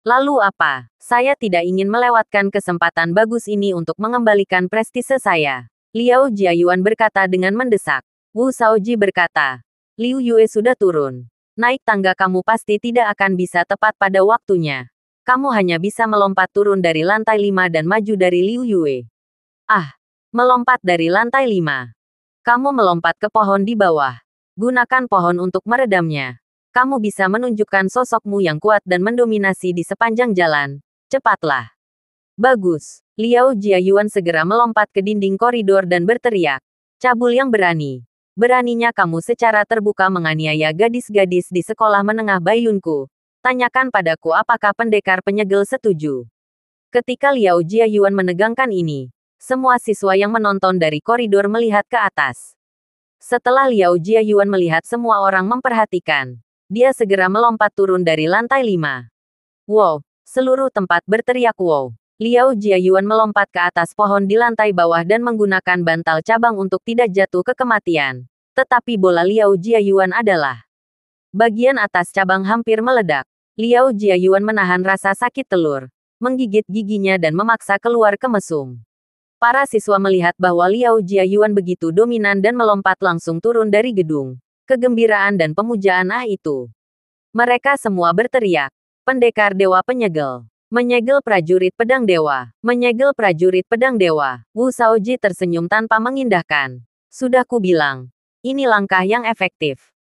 Lalu apa? Saya tidak ingin melewatkan kesempatan bagus ini untuk mengembalikan prestise saya. Liao Jiayuan berkata dengan mendesak. Wu Shaoji berkata, Liu Yue sudah turun. Naik tangga kamu pasti tidak akan bisa tepat pada waktunya. Kamu hanya bisa melompat turun dari lantai 5 dan maju dari Liu Yue. Ah, melompat dari lantai 5. Kamu melompat ke pohon di bawah. Gunakan pohon untuk meredamnya. Kamu bisa menunjukkan sosokmu yang kuat dan mendominasi di sepanjang jalan. Cepatlah. Bagus. Liao Jiayuan segera melompat ke dinding koridor dan berteriak. Cabul yang berani. Beraninya kamu secara terbuka menganiaya gadis-gadis di sekolah menengah Baiyunku. Tanyakan padaku apakah pendekar penyegel setuju. Ketika Liao Jiayuan menegangkan ini, semua siswa yang menonton dari koridor melihat ke atas. Setelah Liao Jiayuan melihat semua orang memperhatikan, dia segera melompat turun dari lantai 5. Wow, seluruh tempat berteriak wow. Liao Jiayuan melompat ke atas pohon di lantai bawah dan menggunakan bantal cabang untuk tidak jatuh ke kematian. Tetapi bola Liao Jiayuan adalah bagian atas cabang hampir meledak. Liao Jiayuan menahan rasa sakit telur, menggigit giginya dan memaksa keluar ke mesum. Para siswa melihat bahwa Liao Jiayuan begitu dominan dan melompat langsung turun dari gedung. Kegembiraan dan pemujaan itu. Mereka semua berteriak. Pendekar dewa penyegel. Menyegel prajurit pedang dewa. Menyegel prajurit pedang dewa. Wu Shaoji tersenyum tanpa mengindahkan. Sudah kubilang. Ini langkah yang efektif.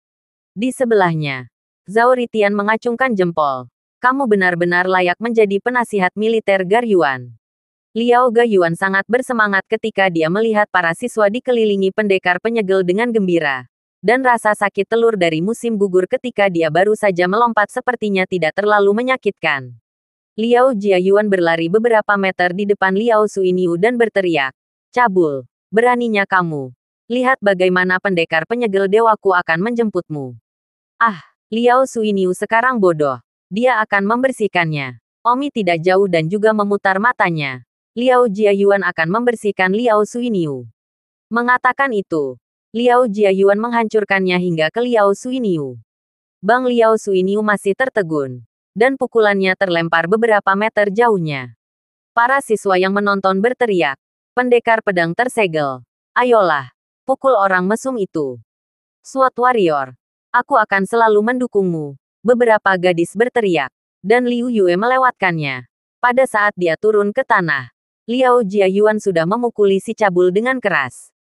Di sebelahnya, Zhao Ritian mengacungkan jempol. Kamu benar-benar layak menjadi penasihat militer Garyuan. Liao Gaiyuan sangat bersemangat ketika dia melihat para siswa dikelilingi pendekar penyegel dengan gembira. Dan rasa sakit telur dari musim gugur ketika dia baru saja melompat sepertinya tidak terlalu menyakitkan. Liao Jiayuan berlari beberapa meter di depan Liao Suiniu dan berteriak. Cabul, beraninya kamu. Lihat bagaimana pendekar penyegel dewaku akan menjemputmu. Ah, Liao Suiniu sekarang bodoh. Dia akan membersihkannya. Omi tidak jauh dan juga memutar matanya. Liao Jiayuan akan membersihkan Liao Suiniu. Mengatakan itu, Liao Jiayuan menghancurkannya hingga ke Liao Suiniu. Bang Liao Suiniu masih tertegun. Dan pukulannya terlempar beberapa meter jauhnya. Para siswa yang menonton berteriak. Pendekar pedang tersegel. Ayolah, pukul orang mesum itu. SWAT Warrior. Aku akan selalu mendukungmu. Beberapa gadis berteriak. Dan Liu Yue melewatkannya. Pada saat dia turun ke tanah, Liao Jiayuan sudah memukuli si cabul dengan keras.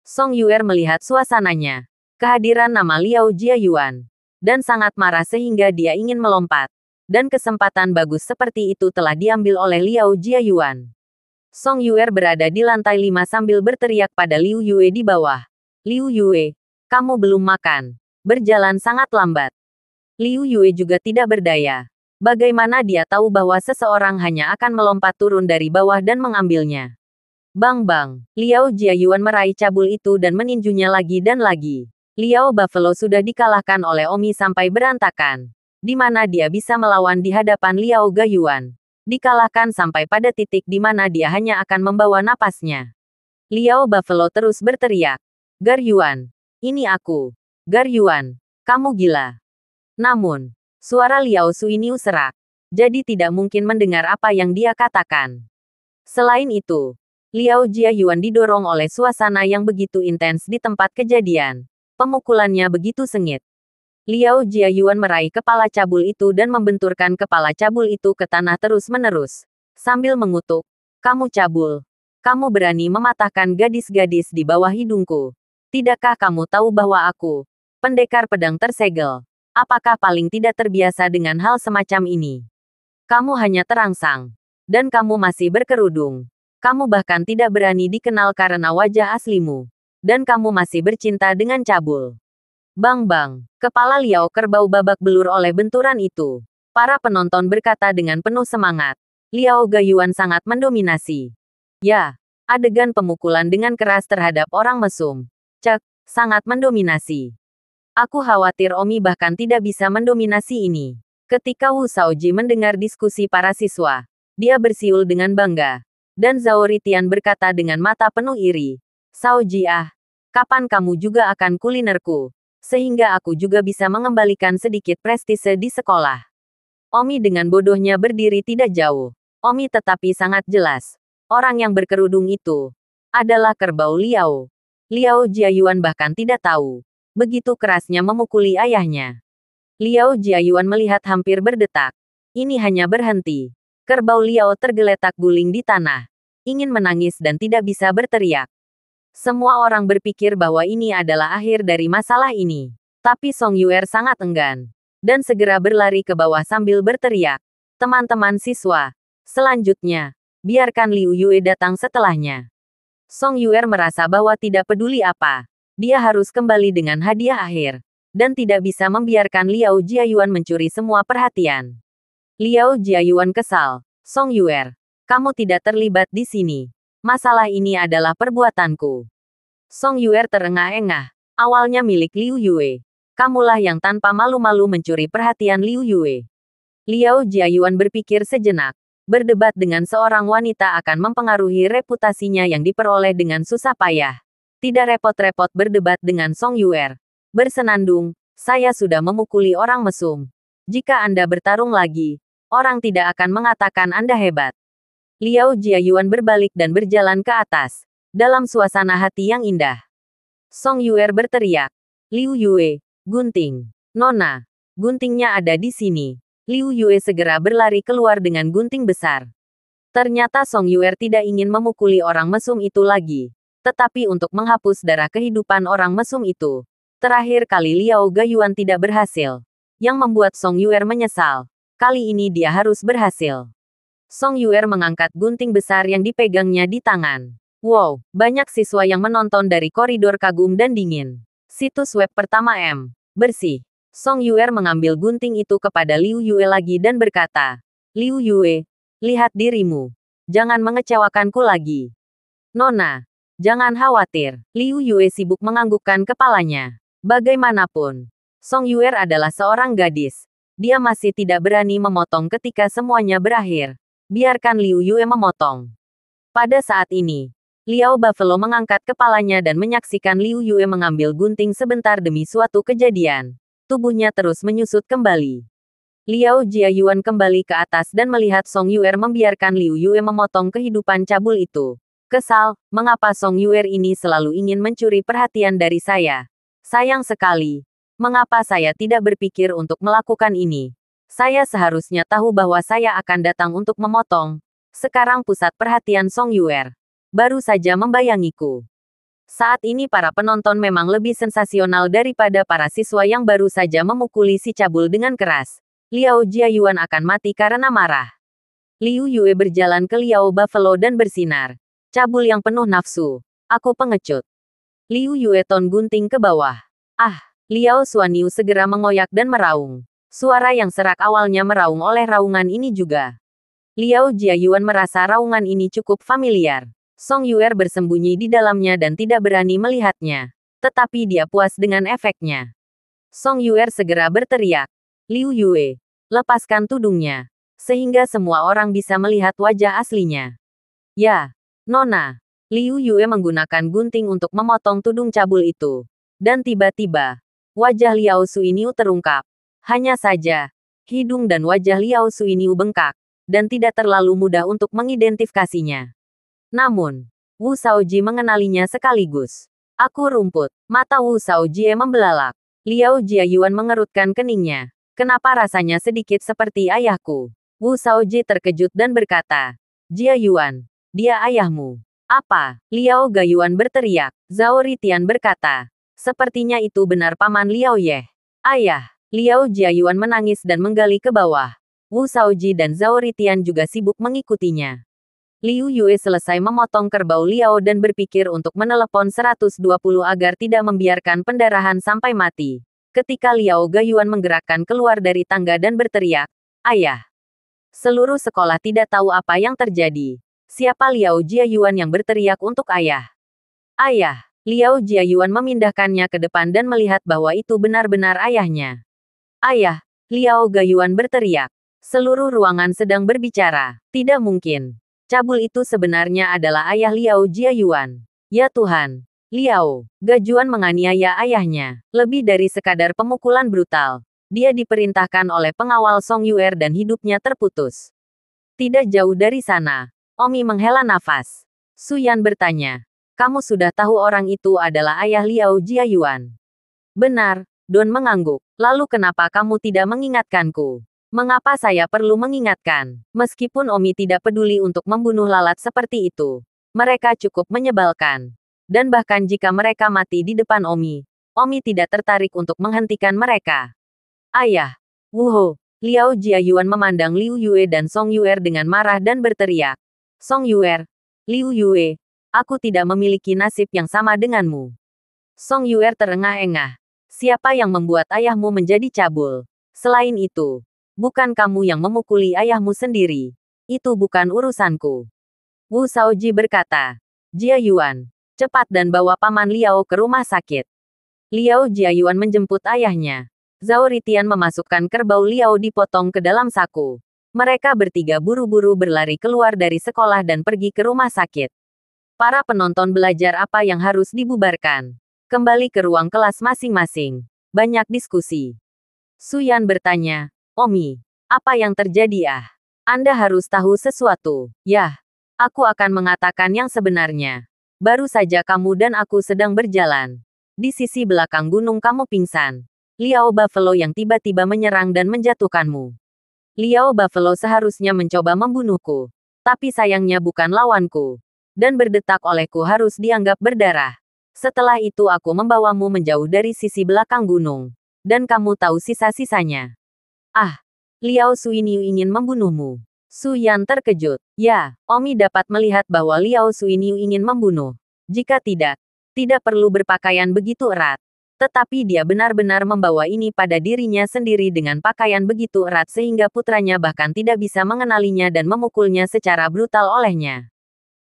Song Yuer melihat suasananya, kehadiran nama Liao Jiayuan, dan sangat marah sehingga dia ingin melompat. Dan kesempatan bagus seperti itu telah diambil oleh Liao Jiayuan. Song Yuer berada di lantai 5 sambil berteriak pada Liu Yue di bawah. Liu Yue, kamu belum makan. Berjalan sangat lambat. Liu Yue juga tidak berdaya. Bagaimana dia tahu bahwa seseorang hanya akan melompat turun dari bawah dan mengambilnya? Bang-bang, Liao Jiayuan meraih cabul itu dan meninjunya lagi dan lagi. Liao Buffalo sudah dikalahkan oleh Omi sampai berantakan. Di mana dia bisa melawan di hadapan Liao Gaiyuan. Dikalahkan sampai pada titik di mana dia hanya akan membawa napasnya. Liao Buffalo terus berteriak. Garyuan, ini aku. Garyuan, kamu gila. Namun, suara Liao Suiniu serak. Jadi tidak mungkin mendengar apa yang dia katakan. Selain itu, Liao Jiayuan didorong oleh suasana yang begitu intens di tempat kejadian. Pemukulannya begitu sengit. Liao Jiayuan meraih kepala cabul itu dan membenturkan kepala cabul itu ke tanah terus-menerus. Sambil mengutuk, kamu cabul. Kamu berani mematahkan gadis-gadis di bawah hidungku. Tidakkah kamu tahu bahwa aku, pendekar pedang tersegel, apakah paling tidak terbiasa dengan hal semacam ini? Kamu hanya terangsang. Dan kamu masih berkerudung. Kamu bahkan tidak berani dikenal karena wajah aslimu. Dan kamu masih bercinta dengan cabul. Bang-bang, kepala Liao Kerbau babak belur oleh benturan itu. Para penonton berkata dengan penuh semangat. Liao Gaiyuan sangat mendominasi. Ya, adegan pemukulan dengan keras terhadap orang mesum. Cek, sangat mendominasi. Aku khawatir Omi bahkan tidak bisa mendominasi ini. Ketika Wu Shaoji mendengar diskusi para siswa, dia bersiul dengan bangga. Dan Zhao Ritian berkata dengan mata penuh iri. Shaoji kapan kamu juga akan kulinerku? Sehingga aku juga bisa mengembalikan sedikit prestise di sekolah. Omi dengan bodohnya berdiri tidak jauh. Omi tetapi sangat jelas. Orang yang berkerudung itu adalah kerbau Liao. Liao Jiayuan bahkan tidak tahu. Begitu kerasnya memukuli ayahnya. Liao Jiayuan melihat hampir berdetak. Ini hanya berhenti. Kerbau Liao tergeletak guling di tanah. Ingin menangis dan tidak bisa berteriak. Semua orang berpikir bahwa ini adalah akhir dari masalah ini. Tapi Song Yuer sangat enggan. Dan segera berlari ke bawah sambil berteriak. Teman-teman siswa. Selanjutnya, biarkan Liu Yue datang setelahnya. Song Yuer merasa bahwa tidak peduli apa. Dia harus kembali dengan hadiah akhir. Dan tidak bisa membiarkan Liao Jiayuan mencuri semua perhatian. Liao Jiayuan kesal. Song Yuer, kamu tidak terlibat di sini. Masalah ini adalah perbuatanku. Song Yuer terengah-engah. Awalnya milik Liu Yue. Kamulah yang tanpa malu-malu mencuri perhatian Liu Yue. Liao Jiayuan berpikir sejenak. Berdebat dengan seorang wanita akan mempengaruhi reputasinya yang diperoleh dengan susah payah. Tidak repot-repot berdebat dengan Song Yuer. Bersenandung, saya sudah memukuli orang mesum. Jika Anda bertarung lagi, orang tidak akan mengatakan Anda hebat. Liao Jiayuan berbalik dan berjalan ke atas. Dalam suasana hati yang indah. Song Yuer berteriak. Liu Yue, gunting. Nona, guntingnya ada di sini. Liu Yue segera berlari keluar dengan gunting besar. Ternyata Song Yuer tidak ingin memukuli orang mesum itu lagi. Tetapi untuk menghapus darah kehidupan orang mesum itu. Terakhir kali Liao Gayuan tidak berhasil. Yang membuat Song Yuer menyesal. Kali ini dia harus berhasil. Song Yuer mengangkat gunting besar yang dipegangnya di tangan. Wow, banyak siswa yang menonton dari koridor kagum dan dingin. Situs web pertama M. Bersih. Song Yuer mengambil gunting itu kepada Liu Yue lagi dan berkata, Liu Yue, lihat dirimu. Jangan mengecewakanku lagi. Nona, jangan khawatir. Liu Yue sibuk menganggukkan kepalanya. Bagaimanapun, Song Yuer adalah seorang gadis. Dia masih tidak berani memotong ketika semuanya berakhir. Biarkan Liu Yue memotong. Pada saat ini, Liao Buffalo mengangkat kepalanya dan menyaksikan Liu Yue mengambil gunting sebentar demi suatu kejadian. Tubuhnya terus menyusut kembali. Liao Jiayuan kembali ke atas dan melihat Song Yuer membiarkan Liu Yue memotong kehidupan cabul itu. Kesal, mengapa Song Yuer ini selalu ingin mencuri perhatian dari saya? Sayang sekali. Mengapa saya tidak berpikir untuk melakukan ini? Saya seharusnya tahu bahwa saya akan datang untuk memotong. Sekarang pusat perhatian Song Yuer baru saja membayangiku. Saat ini para penonton memang lebih sensasional daripada para siswa yang baru saja memukuli si cabul dengan keras. Liao Jiayuan akan mati karena marah. Liu Yue berjalan ke Liao Buffalo dan bersinar. Cabul yang penuh nafsu. Aku pengecut. Liu Yue ton gunting ke bawah. Ah, Liao Xuanyu segera mengoyak dan meraung. Suara yang serak awalnya meraung oleh raungan ini juga. Liao Jiayuan merasa raungan ini cukup familiar. Song Yuer bersembunyi di dalamnya dan tidak berani melihatnya. Tetapi dia puas dengan efeknya. Song Yuer segera berteriak. Liu Yue, lepaskan tudungnya. Sehingga semua orang bisa melihat wajah aslinya. Ya, Nona. Liu Yue menggunakan gunting untuk memotong tudung cabul itu. Dan tiba-tiba, wajah Liao Suiniu terungkap. Hanya saja, hidung dan wajah Liao Suiniu bengkak. Dan tidak terlalu mudah untuk mengidentifikasinya. Namun, Wu Shaoji mengenalinya sekaligus. Aku rumput. Mata Wu Shaoji membelalak. Liao Jiayuan mengerutkan keningnya. Kenapa rasanya sedikit seperti ayahku? Wu Shaoji terkejut dan berkata, Jiayuan, dia ayahmu. Apa? Liao Gayuan berteriak. Zhao Ritian berkata, sepertinya itu benar Paman Liao Ye. Ayah. Liao Jiayuan menangis dan menggali ke bawah. Wu Shaoji dan Zhao Ritian juga sibuk mengikutinya. Liu Yue selesai memotong kerbau Liao dan berpikir untuk menelepon 120 agar tidak membiarkan pendarahan sampai mati. Ketika Liao Gayuan menggerakkan keluar dari tangga dan berteriak, Ayah! Seluruh sekolah tidak tahu apa yang terjadi. Siapa Liao Jiayuan yang berteriak untuk ayah? Ayah! Liao Jiayuan memindahkannya ke depan dan melihat bahwa itu benar-benar ayahnya. Ayah! Liao Gayuan berteriak. Seluruh ruangan sedang berbicara. Tidak mungkin. Cabul itu sebenarnya adalah ayah Liao Jiayuan. Ya Tuhan. Liao Gajuan menganiaya ayahnya. Lebih dari sekadar pemukulan brutal. Dia diperintahkan oleh pengawal Song Yuer dan hidupnya terputus. Tidak jauh dari sana, Omi menghela nafas. Su Yan bertanya, kamu sudah tahu orang itu adalah ayah Liao Jiayuan? Benar, Don mengangguk. Lalu kenapa kamu tidak mengingatkanku? Mengapa saya perlu mengingatkan? Meskipun Omi tidak peduli untuk membunuh lalat seperti itu, mereka cukup menyebalkan. Dan bahkan jika mereka mati di depan Omi tidak tertarik untuk menghentikan mereka. Ayah, Wuho, Liao Jiayuan memandang Liu Yue dan Song Yuer dengan marah dan berteriak. Song Yuer, Liu Yue, aku tidak memiliki nasib yang sama denganmu. Song Yuer terengah-engah. Siapa yang membuat ayahmu menjadi cabul? Selain itu, bukan kamu yang memukuli ayahmu sendiri. Itu bukan urusanku. Wu Shaoji berkata, Jiayuan, cepat dan bawa Paman Liao ke rumah sakit. Liao Jiayuan menjemput ayahnya. Zhao Ritian memasukkan kerbau Liao dipotong ke dalam saku. Mereka bertiga buru-buru berlari keluar dari sekolah dan pergi ke rumah sakit. Para penonton belajar apa yang harus dibubarkan. Kembali ke ruang kelas masing-masing. Banyak diskusi. Su Yan bertanya, Omi, apa yang terjadi? Anda harus tahu sesuatu. Yah, aku akan mengatakan yang sebenarnya. Baru saja kamu dan aku sedang berjalan. Di sisi belakang gunung kamu pingsan. Liao Buffalo yang tiba-tiba menyerang dan menjatuhkanmu. Liao Buffalo seharusnya mencoba membunuhku. Tapi sayangnya bukan lawanku. Dan berdetak olehku harus dianggap berdarah. Setelah itu aku membawamu menjauh dari sisi belakang gunung. Dan kamu tahu sisa-sisanya. Liao Suiniu ingin membunuhmu. Su Yan terkejut. Ya, Omi dapat melihat bahwa Liao Suiniu ingin membunuh. Jika tidak perlu berpakaian begitu erat. Tetapi dia benar-benar membawa ini pada dirinya sendiri dengan pakaian begitu erat sehingga putranya bahkan tidak bisa mengenalinya dan memukulnya secara brutal olehnya.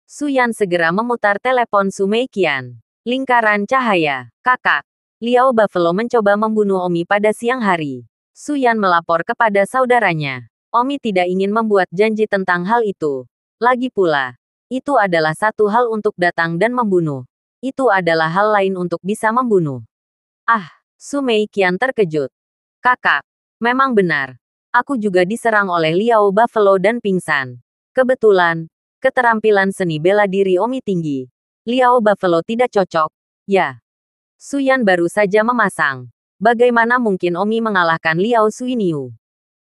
Su Yan segera memutar telepon Su Meiqian. Lingkaran cahaya. Kakak. Liao Buffalo mencoba membunuh Omi pada siang hari. Su Yan melapor kepada saudaranya. Omi tidak ingin membuat janji tentang hal itu. Lagi pula, itu adalah satu hal untuk datang dan membunuh. Itu adalah hal lain untuk bisa membunuh. Su Meiqian terkejut. Kakak, memang benar. Aku juga diserang oleh Liao Buffalo dan pingsan. Kebetulan, keterampilan seni bela diri Omi tinggi. Liao Buffalo tidak cocok. Ya. Su Yan baru saja memasang. Bagaimana mungkin Omi mengalahkan Liao Suiniu?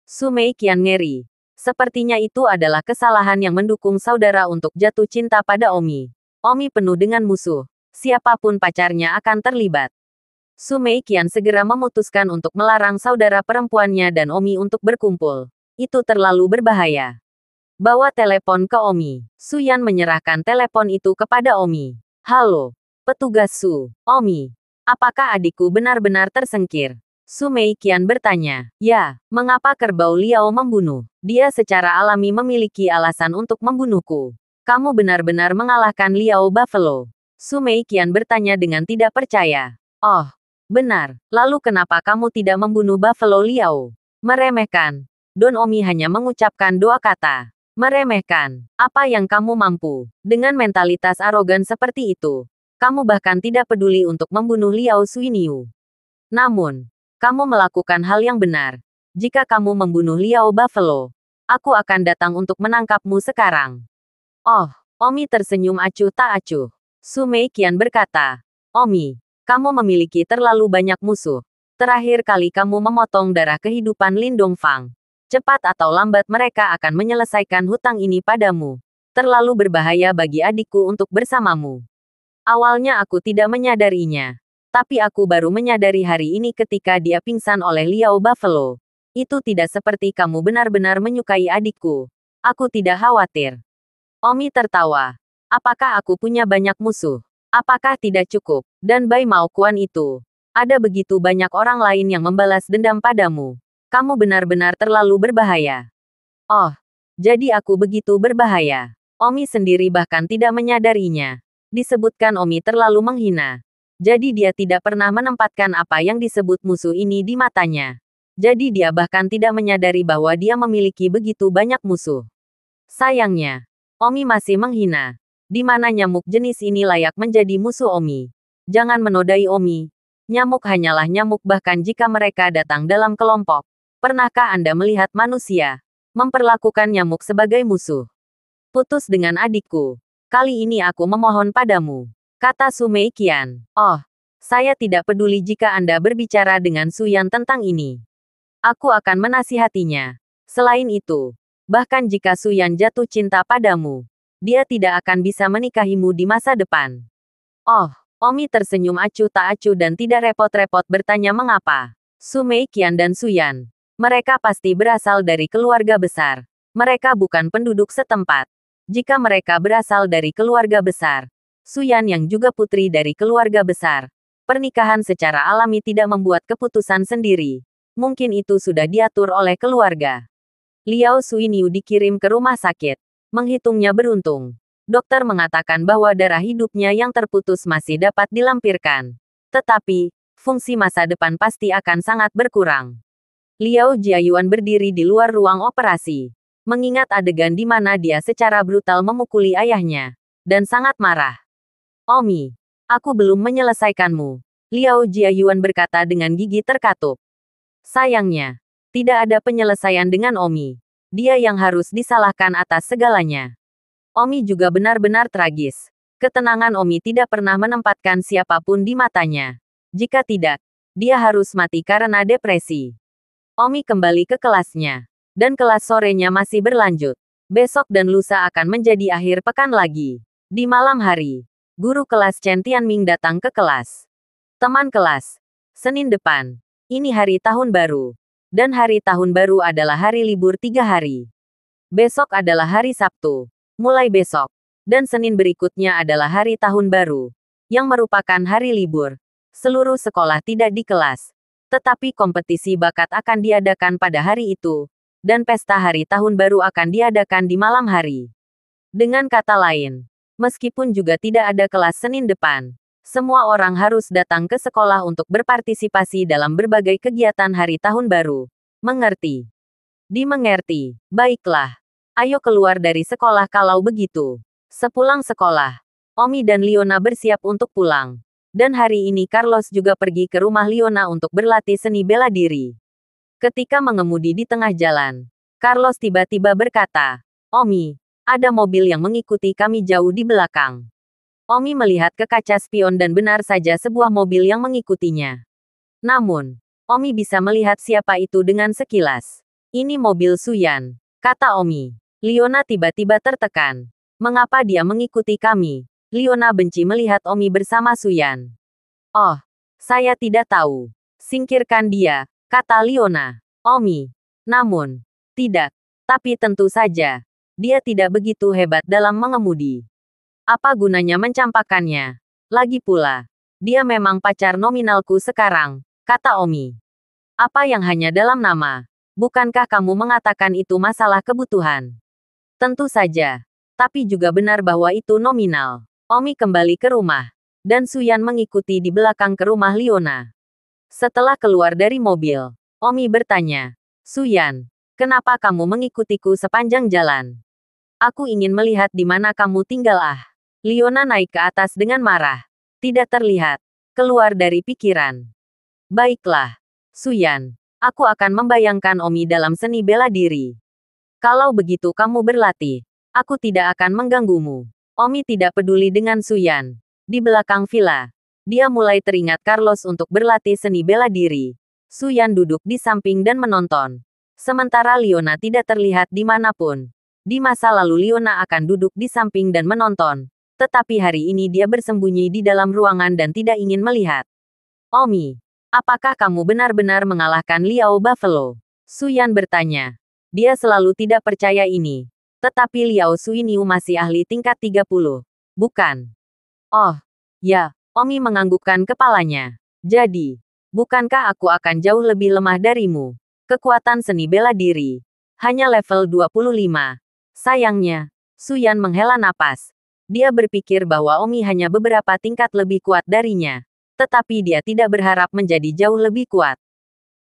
Su Meiqian ngeri. Sepertinya itu adalah kesalahan yang mendukung saudara untuk jatuh cinta pada Omi. Omi penuh dengan musuh. Siapapun pacarnya akan terlibat. Su Meiqian segera memutuskan untuk melarang saudara perempuannya dan Omi untuk berkumpul. Itu terlalu berbahaya. Bawa telepon ke Omi. Su Yan menyerahkan telepon itu kepada Omi. Halo, petugas Su. Omi, apakah adikku benar-benar tersingkir? Su Meiqian bertanya. Ya, mengapa kerbau Liao membunuh? Dia secara alami memiliki alasan untuk membunuhku. Kamu benar-benar mengalahkan Liao Buffalo. Su Meiqian bertanya dengan tidak percaya. Oh, benar. Lalu kenapa kamu tidak membunuh Buffalo Liao? Meremehkan. Don Omi hanya mengucapkan dua kata. Meremehkan. Apa yang kamu mampu? Dengan mentalitas arogan seperti itu, kamu bahkan tidak peduli untuk membunuh Liao Suiniu. Namun, kamu melakukan hal yang benar. Jika kamu membunuh Liao Buffalo, aku akan datang untuk menangkapmu sekarang. Oh, Omi tersenyum acuh tak acuh. Su Meiqian berkata, Omi, kamu memiliki terlalu banyak musuh. Terakhir kali kamu memotong darah kehidupan Lin Dongfang. Cepat atau lambat mereka akan menyelesaikan hutang ini padamu. Terlalu berbahaya bagi adikku untuk bersamamu. Awalnya aku tidak menyadarinya. Tapi aku baru menyadari hari ini ketika dia pingsan oleh Liao Buffalo. Itu tidak seperti kamu benar-benar menyukai adikku. Aku tidak khawatir. Omi tertawa. Apakah aku punya banyak musuh? Apakah tidak cukup? Dan Bai Mao Kuan itu. Ada begitu banyak orang lain yang membalas dendam padamu. Kamu benar-benar terlalu berbahaya. Oh, jadi aku begitu berbahaya. Omi sendiri bahkan tidak menyadarinya. Disebutkan Omi terlalu menghina. Jadi dia tidak pernah menempatkan apa yang disebut musuh ini di matanya. Jadi dia bahkan tidak menyadari bahwa dia memiliki begitu banyak musuh. Sayangnya, Omi masih menghina. Di mana nyamuk jenis ini layak menjadi musuh Omi. Jangan menodai Omi. Nyamuk hanyalah nyamuk bahkan jika mereka datang dalam kelompok. Pernahkah Anda melihat manusia memperlakukan nyamuk sebagai musuh? Putus dengan adikku. Kali ini aku memohon padamu, kata Su Meiqian. Oh, saya tidak peduli jika Anda berbicara dengan Su Yan tentang ini. Aku akan menasihatinya. Selain itu, bahkan jika Su Yan jatuh cinta padamu, dia tidak akan bisa menikahimu di masa depan. Oh, Omi tersenyum acuh tak acuh dan tidak repot-repot bertanya mengapa. Su Meiqian dan Su Yan. Mereka pasti berasal dari keluarga besar. Mereka bukan penduduk setempat. Jika mereka berasal dari keluarga besar, Su Yan yang juga putri dari keluarga besar, pernikahan secara alami tidak membuat keputusan sendiri. Mungkin itu sudah diatur oleh keluarga. Liao Suiniu dikirim ke rumah sakit. Menghitungnya beruntung. Dokter mengatakan bahwa darah hidupnya yang terputus masih dapat dilampirkan. Tetapi, fungsi masa depan pasti akan sangat berkurang. Liao Jiayuan berdiri di luar ruang operasi. Mengingat adegan di mana dia secara brutal memukuli ayahnya. Dan sangat marah. Omi, aku belum menyelesaikanmu. Liao Jiayuan berkata dengan gigi terkatup. Sayangnya, tidak ada penyelesaian dengan Omi. Dia yang harus disalahkan atas segalanya. Omi juga benar-benar tragis. Ketenangan Omi tidak pernah menempatkan siapapun di matanya. Jika tidak, dia harus mati karena depresi. Omi kembali ke kelasnya. Dan kelas sorenya masih berlanjut. Besok dan lusa akan menjadi akhir pekan lagi. Di malam hari, guru kelas Chen Tianming datang ke kelas. Teman kelas, Senin depan, ini hari tahun baru. Dan hari tahun baru adalah hari libur 3 hari. Besok adalah hari Sabtu. Mulai besok, dan Senin berikutnya adalah hari tahun baru, yang merupakan hari libur. Seluruh sekolah tidak di kelas, tetapi kompetisi bakat akan diadakan pada hari itu, dan pesta hari tahun baru akan diadakan di malam hari. Dengan kata lain, meskipun juga tidak ada kelas Senin depan, semua orang harus datang ke sekolah untuk berpartisipasi dalam berbagai kegiatan hari tahun baru. Mengerti? Dimengerti. Baiklah. Ayo keluar dari sekolah kalau begitu. Sepulang sekolah, Omi dan Liona bersiap untuk pulang. Dan hari ini Carlos juga pergi ke rumah Liona untuk berlatih seni bela diri. Ketika mengemudi di tengah jalan, Carlos tiba-tiba berkata, Omi, ada mobil yang mengikuti kami jauh di belakang. Omi melihat ke kaca spion dan benar saja sebuah mobil yang mengikutinya. Namun, Omi bisa melihat siapa itu dengan sekilas. Ini mobil Su Yan, kata Omi. Liona tiba-tiba tertekan. Mengapa dia mengikuti kami? Liona benci melihat Omi bersama Su Yan. Oh, saya tidak tahu. Singkirkan dia, kata Liona. Omi. Namun, tidak. Tapi tentu saja, dia tidak begitu hebat dalam mengemudi. Apa gunanya mencampakkannya? Lagi pula, dia memang pacar nominalku sekarang, kata Omi. Apa yang hanya dalam nama? Bukankah kamu mengatakan itu masalah kebutuhan? Tentu saja. Tapi juga benar bahwa itu nominal. Omi kembali ke rumah. Dan Su Yan mengikuti di belakang ke rumah Liona. Setelah keluar dari mobil, Omi bertanya, Su Yan, kenapa kamu mengikutiku sepanjang jalan? Aku ingin melihat di mana kamu tinggal ah. Liona naik ke atas dengan marah. Tidak terlihat. Keluar dari pikiran. Baiklah. Su Yan, aku akan membayangkan Omi dalam seni bela diri. Kalau begitu kamu berlatih, aku tidak akan mengganggumu. Omi tidak peduli dengan Su Yan. Di belakang villa, dia mulai teringat Carlos untuk berlatih seni bela diri. Su Yan duduk di samping dan menonton. Sementara Liona tidak terlihat dimanapun. Di masa lalu Liona akan duduk di samping dan menonton. Tetapi hari ini dia bersembunyi di dalam ruangan dan tidak ingin melihat. Omi, apakah kamu benar-benar mengalahkan Liao Buffalo? Su Yan bertanya. Dia selalu tidak percaya ini. Tetapi Liao Suiniu masih ahli tingkat 30. Bukan? Oh, ya, Omi menganggukkan kepalanya. Jadi, bukankah aku akan jauh lebih lemah darimu? Kekuatan seni bela diri. Hanya level 25. Sayangnya, Su Yan menghela napas. Dia berpikir bahwa Omi hanya beberapa tingkat lebih kuat darinya. Tetapi dia tidak berharap menjadi jauh lebih kuat.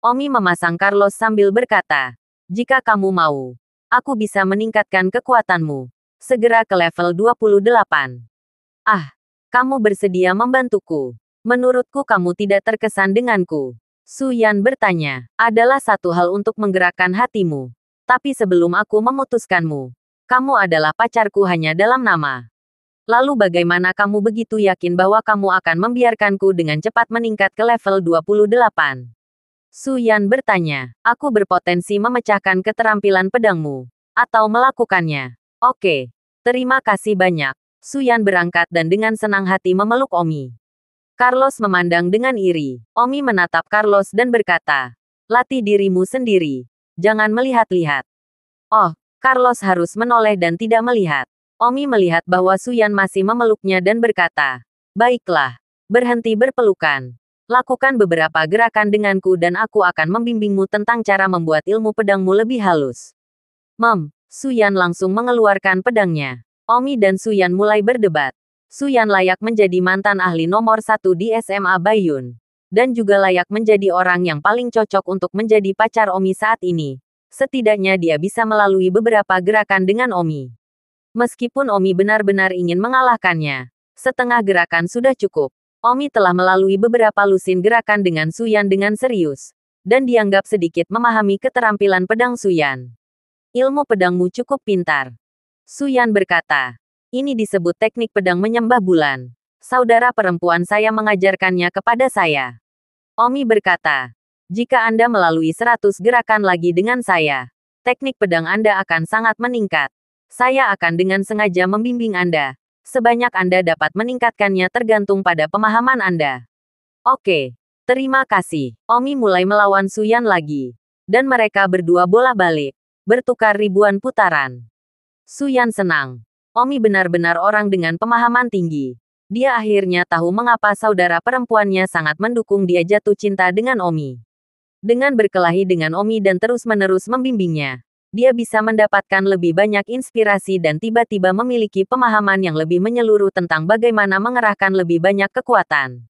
Omi memasang Carlos sambil berkata, jika kamu mau, aku bisa meningkatkan kekuatanmu. Segera ke level 28. Ah, kamu bersedia membantuku? Menurutku kamu tidak terkesan denganku. Su Yan bertanya, adalah satu hal untuk menggerakkan hatimu. Tapi sebelum aku memutuskanmu, kamu adalah pacarku hanya dalam nama. Lalu bagaimana kamu begitu yakin bahwa kamu akan membiarkanku dengan cepat meningkat ke level 28? Su Yan bertanya, aku berpotensi memecahkan keterampilan pedangmu. Atau melakukannya. Oke. Terima kasih banyak. Su Yan berangkat dan dengan senang hati memeluk Omi. Carlos memandang dengan iri. Omi menatap Carlos dan berkata, latih dirimu sendiri. Jangan melihat-lihat. Oh, Carlos harus menoleh dan tidak melihat. Omi melihat bahwa Su Yan masih memeluknya dan berkata, baiklah. Berhenti berpelukan. Lakukan beberapa gerakan denganku dan aku akan membimbingmu tentang cara membuat ilmu pedangmu lebih halus. Su Yan langsung mengeluarkan pedangnya. Omi dan Su Yan mulai berdebat. Su Yan layak menjadi mantan ahli nomor 1 di SMA Baiyun. Dan juga layak menjadi orang yang paling cocok untuk menjadi pacar Omi saat ini. Setidaknya dia bisa melalui beberapa gerakan dengan Omi. Meskipun Omi benar-benar ingin mengalahkannya, setengah gerakan sudah cukup. Omi telah melalui beberapa lusin gerakan dengan Su Yan dengan serius. Dan dianggap sedikit memahami keterampilan pedang Su Yan. Ilmu pedangmu cukup pintar. Su Yan berkata. Ini disebut teknik pedang menyembah bulan. Saudara perempuan saya mengajarkannya kepada saya. Omi berkata. Jika Anda melalui 100 gerakan lagi dengan saya, teknik pedang Anda akan sangat meningkat. Saya akan dengan sengaja membimbing Anda. Sebanyak Anda dapat meningkatkannya tergantung pada pemahaman Anda. Oke. Terima kasih. Omi mulai melawan Su Yan lagi. Dan mereka berdua bola-balik. Bertukar ribuan putaran. Su Yan senang. Omi benar-benar orang dengan pemahaman tinggi. Dia akhirnya tahu mengapa saudara perempuannya sangat mendukung dia jatuh cinta dengan Omi. Dengan berkelahi dengan Omi dan terus-menerus membimbingnya, dia bisa mendapatkan lebih banyak inspirasi dan tiba-tiba memiliki pemahaman yang lebih menyeluruh tentang bagaimana mengerahkan lebih banyak kekuatan.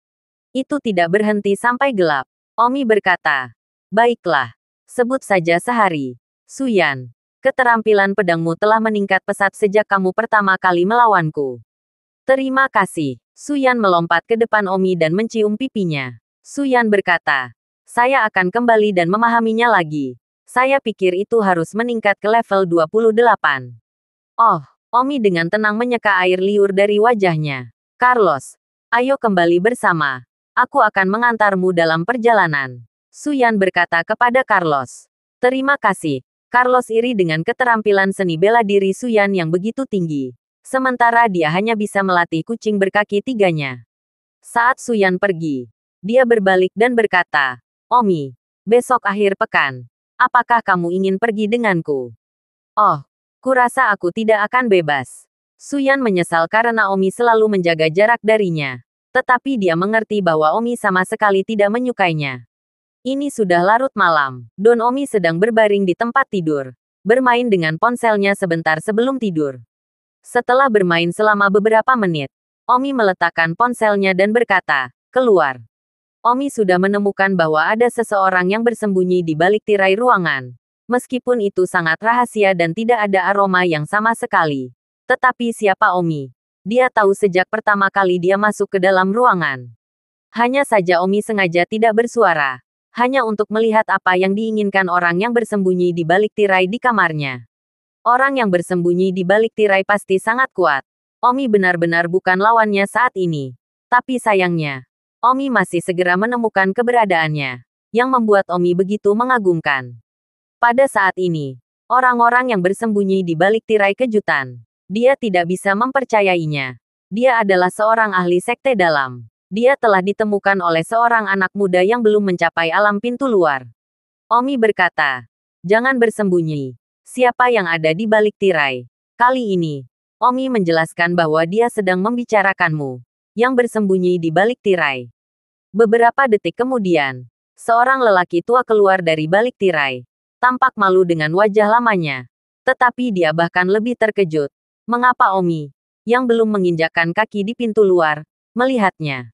Itu tidak berhenti sampai gelap. Omi berkata, baiklah, sebut saja sehari. Su Yan, keterampilan pedangmu telah meningkat pesat sejak kamu pertama kali melawanku. Terima kasih. Su Yan melompat ke depan Omi dan mencium pipinya. Su Yan berkata, saya akan kembali dan memahaminya lagi. Saya pikir itu harus meningkat ke level 28. Oh, Omi dengan tenang menyeka air liur dari wajahnya. Carlos, ayo kembali bersama. Aku akan mengantarmu dalam perjalanan. Su Yan berkata kepada Carlos. Terima kasih. Carlos iri dengan keterampilan seni bela diri Su Yan yang begitu tinggi. Sementara dia hanya bisa melatih kucing berkaki tiganya. Saat Su Yan pergi, dia berbalik dan berkata, Omi, besok akhir pekan, apakah kamu ingin pergi denganku? Oh, kurasa aku tidak akan bebas. Su Yan menyesal karena Omi selalu menjaga jarak darinya. Tetapi dia mengerti bahwa Omi sama sekali tidak menyukainya. Ini sudah larut malam. Don Omi sedang berbaring di tempat tidur. Bermain dengan ponselnya sebentar sebelum tidur. Setelah bermain selama beberapa menit, Omi meletakkan ponselnya dan berkata, keluar. Omi sudah menemukan bahwa ada seseorang yang bersembunyi di balik tirai ruangan. Meskipun itu sangat rahasia dan tidak ada aroma yang sama sekali. Tetapi siapa Omi? Dia tahu sejak pertama kali dia masuk ke dalam ruangan. Hanya saja Omi sengaja tidak bersuara. Hanya untuk melihat apa yang diinginkan orang yang bersembunyi di balik tirai di kamarnya. Orang yang bersembunyi di balik tirai pasti sangat kuat. Omi benar-benar bukan lawannya saat ini. Tapi sayangnya, Omi masih segera menemukan keberadaannya. Yang membuat Omi begitu mengagumkan. Pada saat ini, orang-orang yang bersembunyi di balik tirai kejutan. Dia tidak bisa mempercayainya. Dia adalah seorang ahli sekte dalam. Dia telah ditemukan oleh seorang anak muda yang belum mencapai alam pintu luar. Omi berkata, jangan bersembunyi. Siapa yang ada di balik tirai? Kali ini, Omi menjelaskan bahwa dia sedang membicarakanmu. Yang bersembunyi di balik tirai. Beberapa detik kemudian, seorang lelaki tua keluar dari balik tirai. Tampak malu dengan wajah lamanya. Tetapi dia bahkan lebih terkejut. Mengapa Omi, yang belum menginjakkan kaki di pintu luar, melihatnya?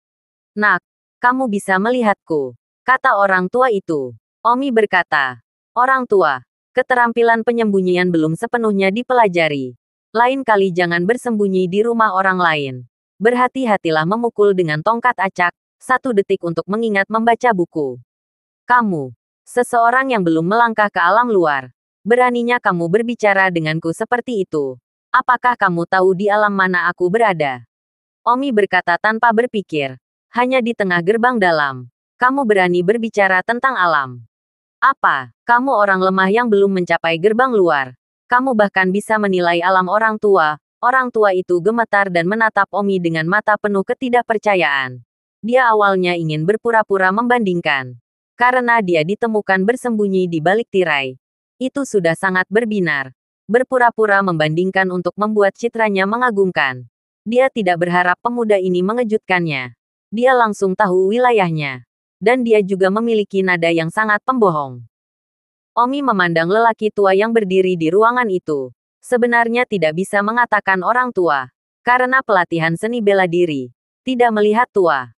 Nak, kamu bisa melihatku, kata orang tua itu. Omi berkata, orang tua, keterampilan penyembunyian belum sepenuhnya dipelajari. Lain kali jangan bersembunyi di rumah orang lain. Berhati-hatilah memukul dengan tongkat acak, 1 detik untuk mengingat membaca buku. Kamu, seseorang yang belum melangkah ke alam luar. Beraninya kamu berbicara denganku seperti itu. Apakah kamu tahu di alam mana aku berada? Omi berkata tanpa berpikir. Hanya di tengah gerbang dalam. Kamu berani berbicara tentang alam. Apa? Kamu orang lemah yang belum mencapai gerbang luar. Kamu bahkan bisa menilai alam orang tua. Orang tua itu gemetar dan menatap Omi dengan mata penuh ketidakpercayaan. Dia awalnya ingin berpura-pura membandingkan. Karena dia ditemukan bersembunyi di balik tirai. Itu sudah sangat berbinar. Berpura-pura membandingkan untuk membuat citranya mengagumkan. Dia tidak berharap pemuda ini mengejutkannya. Dia langsung tahu wilayahnya. Dan dia juga memiliki nada yang sangat pembohong. Omi memandang lelaki tua yang berdiri di ruangan itu. Sebenarnya tidak bisa mengatakan orang tua. Karena pelatihan seni bela diri. Tidak melihat tua.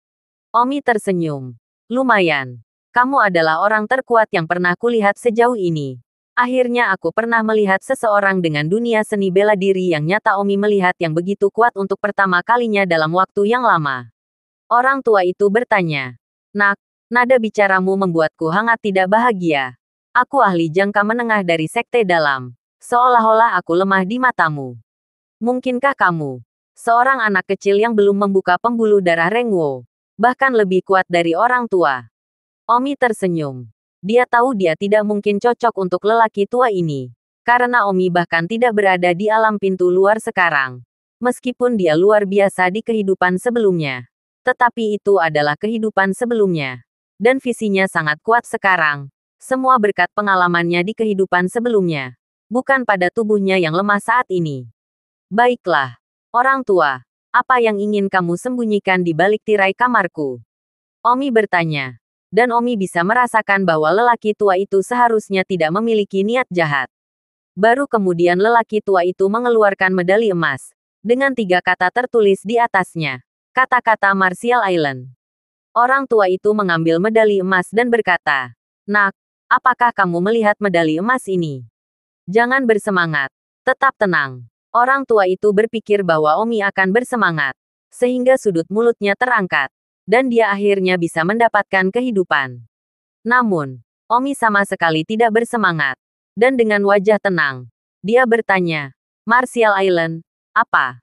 Omi tersenyum. Lumayan. Kamu adalah orang terkuat yang pernah kulihat sejauh ini. Akhirnya aku pernah melihat seseorang dengan dunia seni bela diri yang nyata. Omi melihat yang begitu kuat untuk pertama kalinya dalam waktu yang lama. Orang tua itu bertanya. Nak, nada bicaramu membuatku hangat tidak bahagia. Aku ahli jangka menengah dari sekte dalam. Seolah-olah aku lemah di matamu. Mungkinkah kamu, seorang anak kecil yang belum membuka pembuluh darah Rengwo, bahkan lebih kuat dari orang tua? Omi tersenyum. Dia tahu dia tidak mungkin cocok untuk lelaki tua ini. Karena Omi bahkan tidak berada di alam pintu luar sekarang. Meskipun dia luar biasa di kehidupan sebelumnya. Tetapi itu adalah kehidupan sebelumnya. Dan visinya sangat kuat sekarang. Semua berkat pengalamannya di kehidupan sebelumnya. Bukan pada tubuhnya yang lemah saat ini. Baiklah. Orang tua. Apa yang ingin kamu sembunyikan di balik tirai kamarku? Omi bertanya. Dan Omi bisa merasakan bahwa lelaki tua itu seharusnya tidak memiliki niat jahat. Baru kemudian lelaki tua itu mengeluarkan medali emas. Dengan 3 kata tertulis di atasnya. Kata-kata Martial Island. Orang tua itu mengambil medali emas dan berkata, Nak, apakah kamu melihat medali emas ini? Jangan bersemangat. Tetap tenang. Orang tua itu berpikir bahwa Omi akan bersemangat. Sehingga sudut mulutnya terangkat. Dan dia akhirnya bisa mendapatkan kehidupan. Namun, Omi sama sekali tidak bersemangat. Dan dengan wajah tenang, dia bertanya, Martial Island, apa?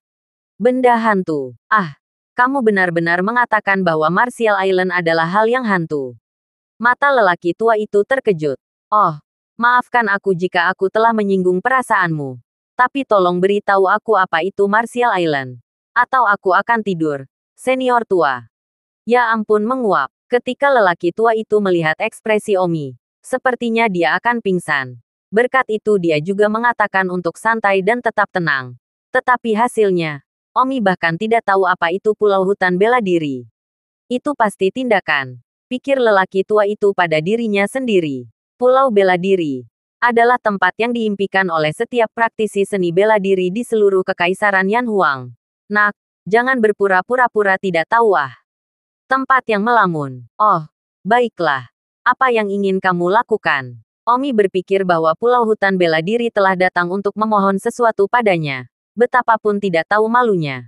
Benda hantu. Ah, kamu benar-benar mengatakan bahwa Martial Island adalah hal yang hantu. Mata lelaki tua itu terkejut. Oh, maafkan aku jika aku telah menyinggung perasaanmu. Tapi tolong beritahu aku apa itu Martial Island. Atau aku akan tidur. Senior tua. Ya ampun menguap. Ketika lelaki tua itu melihat ekspresi Omi. Sepertinya dia akan pingsan. Berkat itu dia juga mengatakan untuk santai dan tetap tenang. Tetapi hasilnya, Omi bahkan tidak tahu apa itu pulau hutan bela diri. Itu pasti tindakan. Pikir lelaki tua itu pada dirinya sendiri. Pulau bela diri adalah tempat yang diimpikan oleh setiap praktisi seni bela diri di seluruh kekaisaran Yanhuang. Nak, jangan berpura-pura tidak tahu ah. Tempat yang melamun. Oh, baiklah. Apa yang ingin kamu lakukan? Omi berpikir bahwa pulau hutan bela diri telah datang untuk memohon sesuatu padanya. Betapapun tidak tahu malunya.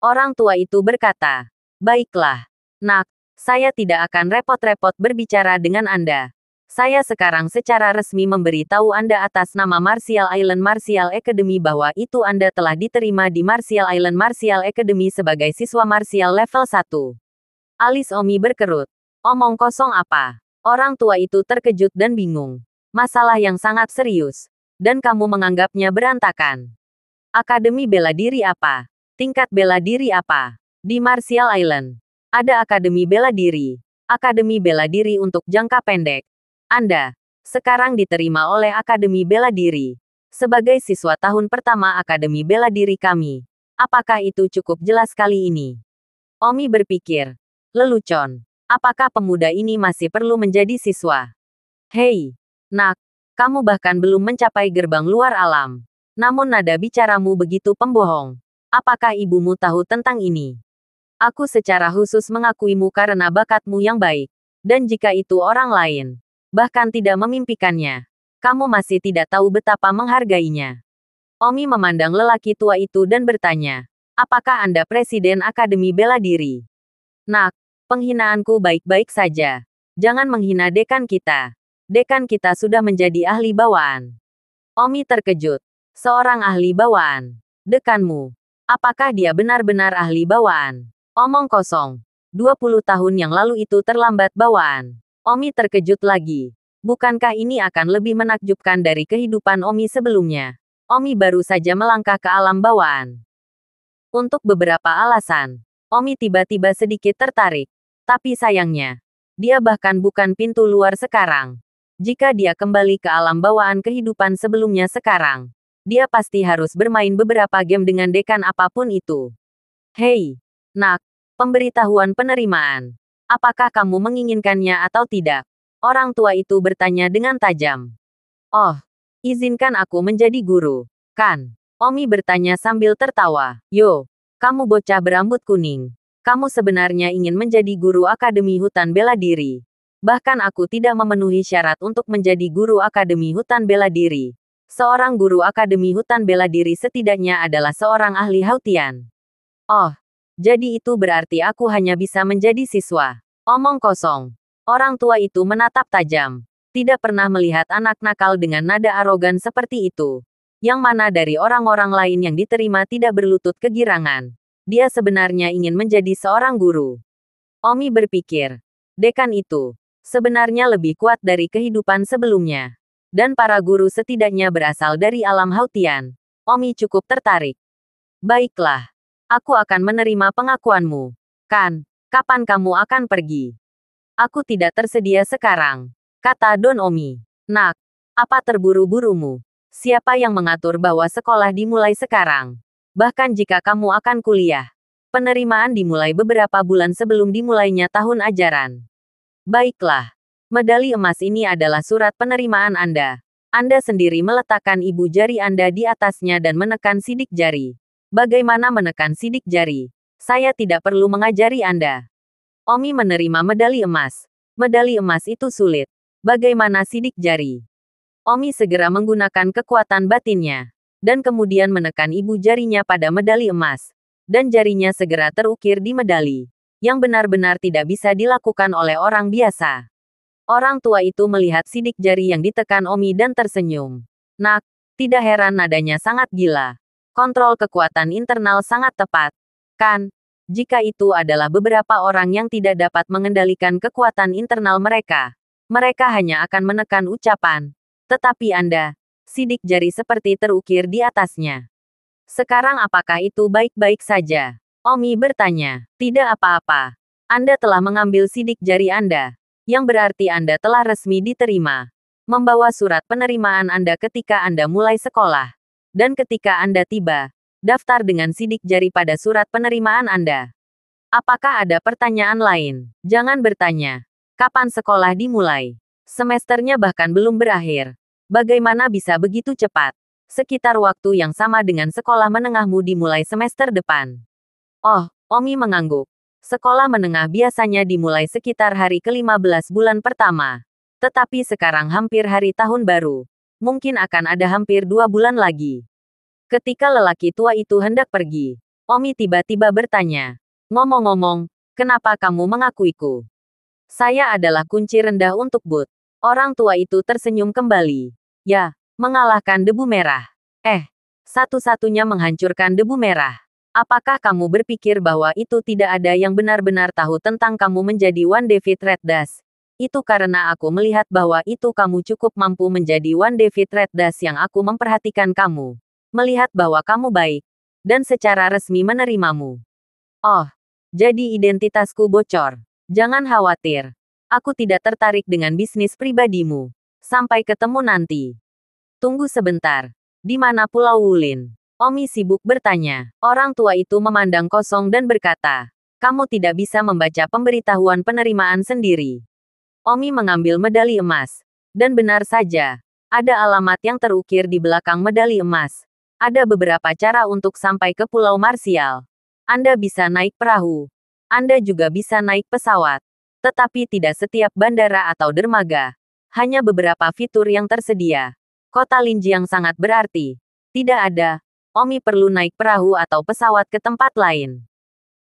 Orang tua itu berkata, baiklah. Nak, saya tidak akan repot-repot berbicara dengan Anda. Saya sekarang secara resmi memberitahu Anda atas nama Martial Island Martial Academy bahwa itu Anda telah diterima di Martial Island Martial Academy sebagai siswa martial level 1. Alis Omi berkerut. Omong kosong apa? Orang tua itu terkejut dan bingung. Masalah yang sangat serius. Dan kamu menganggapnya berantakan. Akademi bela diri apa? Tingkat bela diri apa? Di Martial Island. Ada akademi bela diri. Akademi bela diri untuk jangka pendek. Anda sekarang diterima oleh Akademi Bela Diri. Sebagai siswa tahun pertama Akademi Bela Diri kami. Apakah itu cukup jelas kali ini? Omi berpikir. Lelucon. Apakah pemuda ini masih perlu menjadi siswa? Hei, nak. Kamu bahkan belum mencapai gerbang luar alam. Namun nada bicaramu begitu pembohong. Apakah ibumu tahu tentang ini? Aku secara khusus mengakuimu karena bakatmu yang baik. Dan jika itu orang lain, bahkan tidak memimpikannya, kamu masih tidak tahu betapa menghargainya. Omi memandang lelaki tua itu dan bertanya, apakah Anda Presiden Akademi Bela Diri? Nak, Penghinaanku baik-baik saja. Jangan menghina dekan kita. Dekan kita sudah menjadi ahli bawaan. Omi terkejut. Seorang ahli bawaan. Dekanmu. Apakah dia benar-benar ahli bawaan? Omong kosong. 20 tahun yang lalu itu terlambat bawaan. Omi terkejut lagi. Bukankah ini akan lebih menakjubkan dari kehidupan Omi sebelumnya? Omi baru saja melangkah ke alam bawaan. Untuk beberapa alasan, Omi tiba-tiba sedikit tertarik. Tapi sayangnya, dia bahkan bukan pintu luar sekarang. Jika dia kembali ke alam bawaan kehidupan sebelumnya sekarang, dia pasti harus bermain beberapa game dengan dekan apapun itu. Hei, nak, pemberitahuan penerimaan. Apakah kamu menginginkannya atau tidak? Orang tua itu bertanya dengan tajam. Oh, izinkan aku menjadi guru, kan? Omi bertanya sambil tertawa. Yo, kamu bocah berambut kuning. Kamu sebenarnya ingin menjadi guru Akademi Hutan Bela Diri. Bahkan aku tidak memenuhi syarat untuk menjadi guru Akademi Hutan Bela Diri. Seorang guru Akademi Hutan Bela Diri setidaknya adalah seorang ahli Hautian. Oh, jadi itu berarti aku hanya bisa menjadi siswa. Omong kosong. Orang tua itu menatap tajam. Tidak pernah melihat anak nakal dengan nada arogan seperti itu. Yang mana dari orang-orang lain yang diterima tidak berlutut kegirangan. Dia sebenarnya ingin menjadi seorang guru. Omi berpikir, dekan itu sebenarnya lebih kuat dari kehidupan sebelumnya. Dan para guru setidaknya berasal dari alam Hautian. Omi cukup tertarik. Baiklah, aku akan menerima pengakuanmu. Kan, kapan kamu akan pergi? Aku tidak tersedia sekarang, kata Don Omi. Nak, apa terburu-burumu? Siapa yang mengatur bahwa sekolah dimulai sekarang? Bahkan jika kamu akan kuliah, penerimaan dimulai beberapa bulan sebelum dimulainya tahun ajaran. Baiklah, medali emas ini adalah surat penerimaan Anda. Anda sendiri meletakkan ibu jari Anda di atasnya dan menekan sidik jari. Bagaimana menekan sidik jari? Saya tidak perlu mengajari Anda. Omi menerima medali emas. Medali emas itu sulit. Bagaimana sidik jari? Omi segera menggunakan kekuatan batinnya. Dan kemudian menekan ibu jarinya pada medali emas. Dan jarinya segera terukir di medali. Yang benar-benar tidak bisa dilakukan oleh orang biasa. Orang tua itu melihat sidik jari yang ditekan Omi dan tersenyum. Nak, tidak heran nadanya sangat gila. Kontrol kekuatan internal sangat tepat. Kan? Jika itu adalah beberapa orang yang tidak dapat mengendalikan kekuatan internal mereka. Mereka hanya akan menekan ucapan. Tetapi Anda, sidik jari seperti terukir di atasnya. Sekarang apakah itu baik-baik saja? Omi bertanya. Tidak apa-apa. Anda telah mengambil sidik jari Anda. Yang berarti Anda telah resmi diterima. Membawa surat penerimaan Anda ketika Anda mulai sekolah. Dan ketika Anda tiba, daftar dengan sidik jari pada surat penerimaan Anda. Apakah ada pertanyaan lain? Jangan bertanya. Kapan sekolah dimulai? Semesternya bahkan belum berakhir. Bagaimana bisa begitu cepat? Sekitar waktu yang sama dengan sekolah menengahmu dimulai semester depan. Oh, Omi mengangguk. Sekolah menengah biasanya dimulai sekitar hari ke-15 bulan pertama. Tetapi sekarang hampir hari tahun baru. Mungkin akan ada hampir 2 bulan lagi. Ketika lelaki tua itu hendak pergi, Omi tiba-tiba bertanya, ngomong-ngomong, kenapa kamu mengakuiku? Saya adalah kunci rendah untuk Bud. Orang tua itu tersenyum kembali. Ya, mengalahkan debu merah. Satu-satunya menghancurkan debu merah. Apakah kamu berpikir bahwa itu tidak ada yang benar-benar tahu tentang kamu menjadi One David Red Dash? Itu karena aku melihat bahwa itu kamu cukup mampu menjadi One David Red Dash yang aku memperhatikan kamu. Melihat bahwa kamu baik, dan secara resmi menerimamu. Oh, jadi identitasku bocor. Jangan khawatir. Aku tidak tertarik dengan bisnis pribadimu. Sampai ketemu nanti. Tunggu sebentar. Di mana Pulau Wulin? Omi sibuk bertanya. Orang tua itu memandang kosong dan berkata, kamu tidak bisa membaca pemberitahuan penerimaan sendiri. Omi mengambil medali emas. Dan benar saja, ada alamat yang terukir di belakang medali emas. Ada beberapa cara untuk sampai ke Pulau Marsial. Anda bisa naik perahu. Anda juga bisa naik pesawat. Tetapi tidak setiap bandara atau dermaga. Hanya beberapa fitur yang tersedia. Kota Linji yang sangat berarti. Tidak ada. Omi perlu naik perahu atau pesawat ke tempat lain.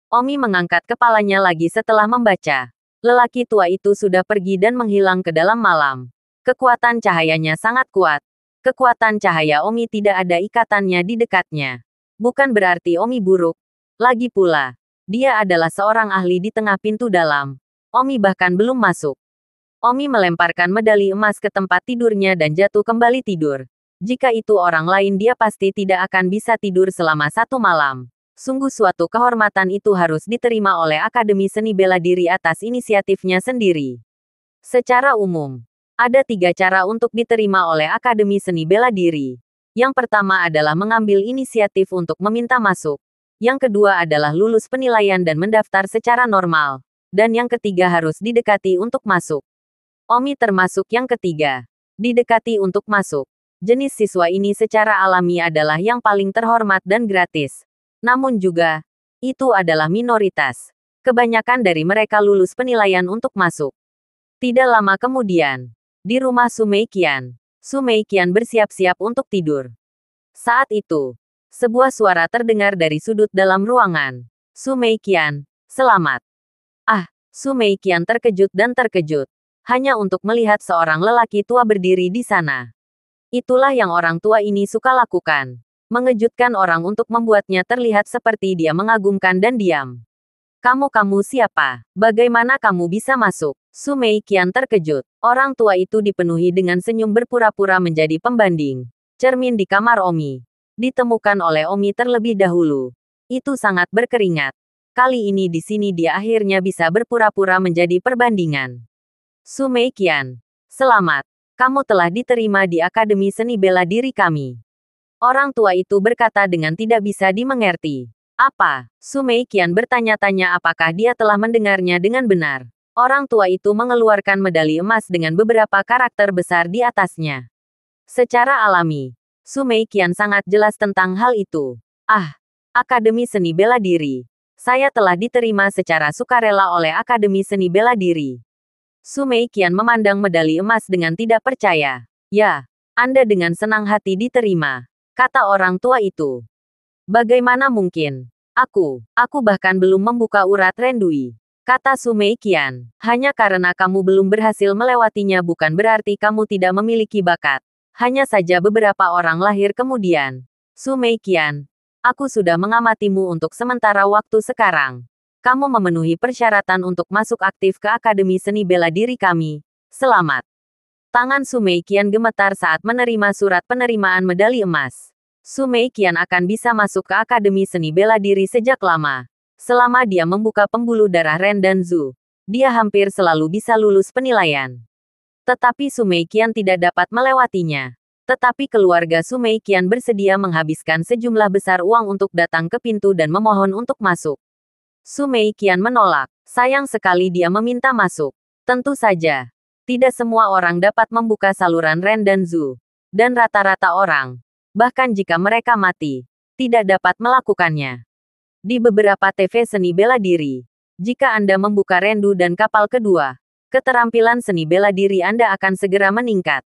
Omi mengangkat kepalanya lagi setelah membaca. Lelaki tua itu sudah pergi dan menghilang ke dalam malam. Kekuatan cahayanya sangat kuat. Kekuatan cahaya Omi tidak ada ikatannya di dekatnya. Bukan berarti Omi buruk. Lagi pula, dia adalah seorang ahli di tengah pintu dalam. Omi bahkan belum masuk. Omi melemparkan medali emas ke tempat tidurnya dan jatuh kembali tidur. Jika itu orang lain dia pasti tidak akan bisa tidur selama 1 malam. Sungguh suatu kehormatan itu harus diterima oleh Akademi Seni Bela Diri atas inisiatifnya sendiri. Secara umum, ada 3 cara untuk diterima oleh Akademi Seni Bela Diri. Yang pertama adalah mengambil inisiatif untuk meminta masuk. Yang kedua adalah lulus penilaian dan mendaftar secara normal. Dan yang ketiga harus didekati untuk masuk. Omi termasuk yang ketiga. Didekati untuk masuk. Jenis siswa ini secara alami adalah yang paling terhormat dan gratis. Namun juga, itu adalah minoritas. Kebanyakan dari mereka lulus penilaian untuk masuk. Tidak lama kemudian, di rumah Su Meiqian bersiap-siap untuk tidur. Saat itu, sebuah suara terdengar dari sudut dalam ruangan. Su Meiqian, selamat. Su Meiqian terkejut dan terkejut. Hanya untuk melihat seorang lelaki tua berdiri di sana. Itulah yang orang tua ini suka lakukan. Mengejutkan orang untuk membuatnya terlihat seperti dia mengagumkan dan diam. Kamu siapa? Bagaimana kamu bisa masuk? Su Meiqian terkejut. Orang tua itu dipenuhi dengan senyum berpura-pura menjadi pembanding. Cermin di kamar Omi. Ditemukan oleh Omi terlebih dahulu. Itu sangat berkeringat. Kali ini di sini dia akhirnya bisa berpura-pura menjadi perbandingan. Su Meiqian, selamat. Kamu telah diterima di Akademi Seni Bela Diri kami. Orang tua itu berkata dengan tidak bisa dimengerti. Apa? Su Meiqian bertanya-tanya apakah dia telah mendengarnya dengan benar. Orang tua itu mengeluarkan medali emas dengan beberapa karakter besar di atasnya. Secara alami, Su Meiqian sangat jelas tentang hal itu. Akademi Seni Bela Diri. Saya telah diterima secara sukarela oleh Akademi Seni Bela Diri. Su Meiqian memandang medali emas dengan tidak percaya. Ya, Anda dengan senang hati diterima. Kata orang tua itu. Bagaimana mungkin? Aku bahkan belum membuka urat Rendui. Kata Su Meiqian. Hanya karena kamu belum berhasil melewatinya bukan berarti kamu tidak memiliki bakat. Hanya saja beberapa orang lahir kemudian. Su Meiqian, aku sudah mengamatimu untuk sementara waktu sekarang. Kamu memenuhi persyaratan untuk masuk aktif ke Akademi Seni Bela Diri kami. Selamat. Tangan Su Meiqian gemetar saat menerima surat penerimaan medali emas. Su Meiqian akan bisa masuk ke Akademi Seni Bela Diri sejak lama. Selama dia membuka pembuluh darah Ren dan Zhu, dia hampir selalu bisa lulus penilaian. Tetapi Su Meiqian tidak dapat melewatinya. Tetapi keluarga Su Meiqian bersedia menghabiskan sejumlah besar uang untuk datang ke pintu dan memohon untuk masuk. Su Meiqian menolak. Sayang sekali dia meminta masuk. Tentu saja. Tidak semua orang dapat membuka saluran Ren dan Zhu. Dan rata-rata orang, bahkan jika mereka mati, tidak dapat melakukannya. Di beberapa TV seni bela diri, jika Anda membuka Rendu dan kapal kedua, keterampilan seni bela diri Anda akan segera meningkat.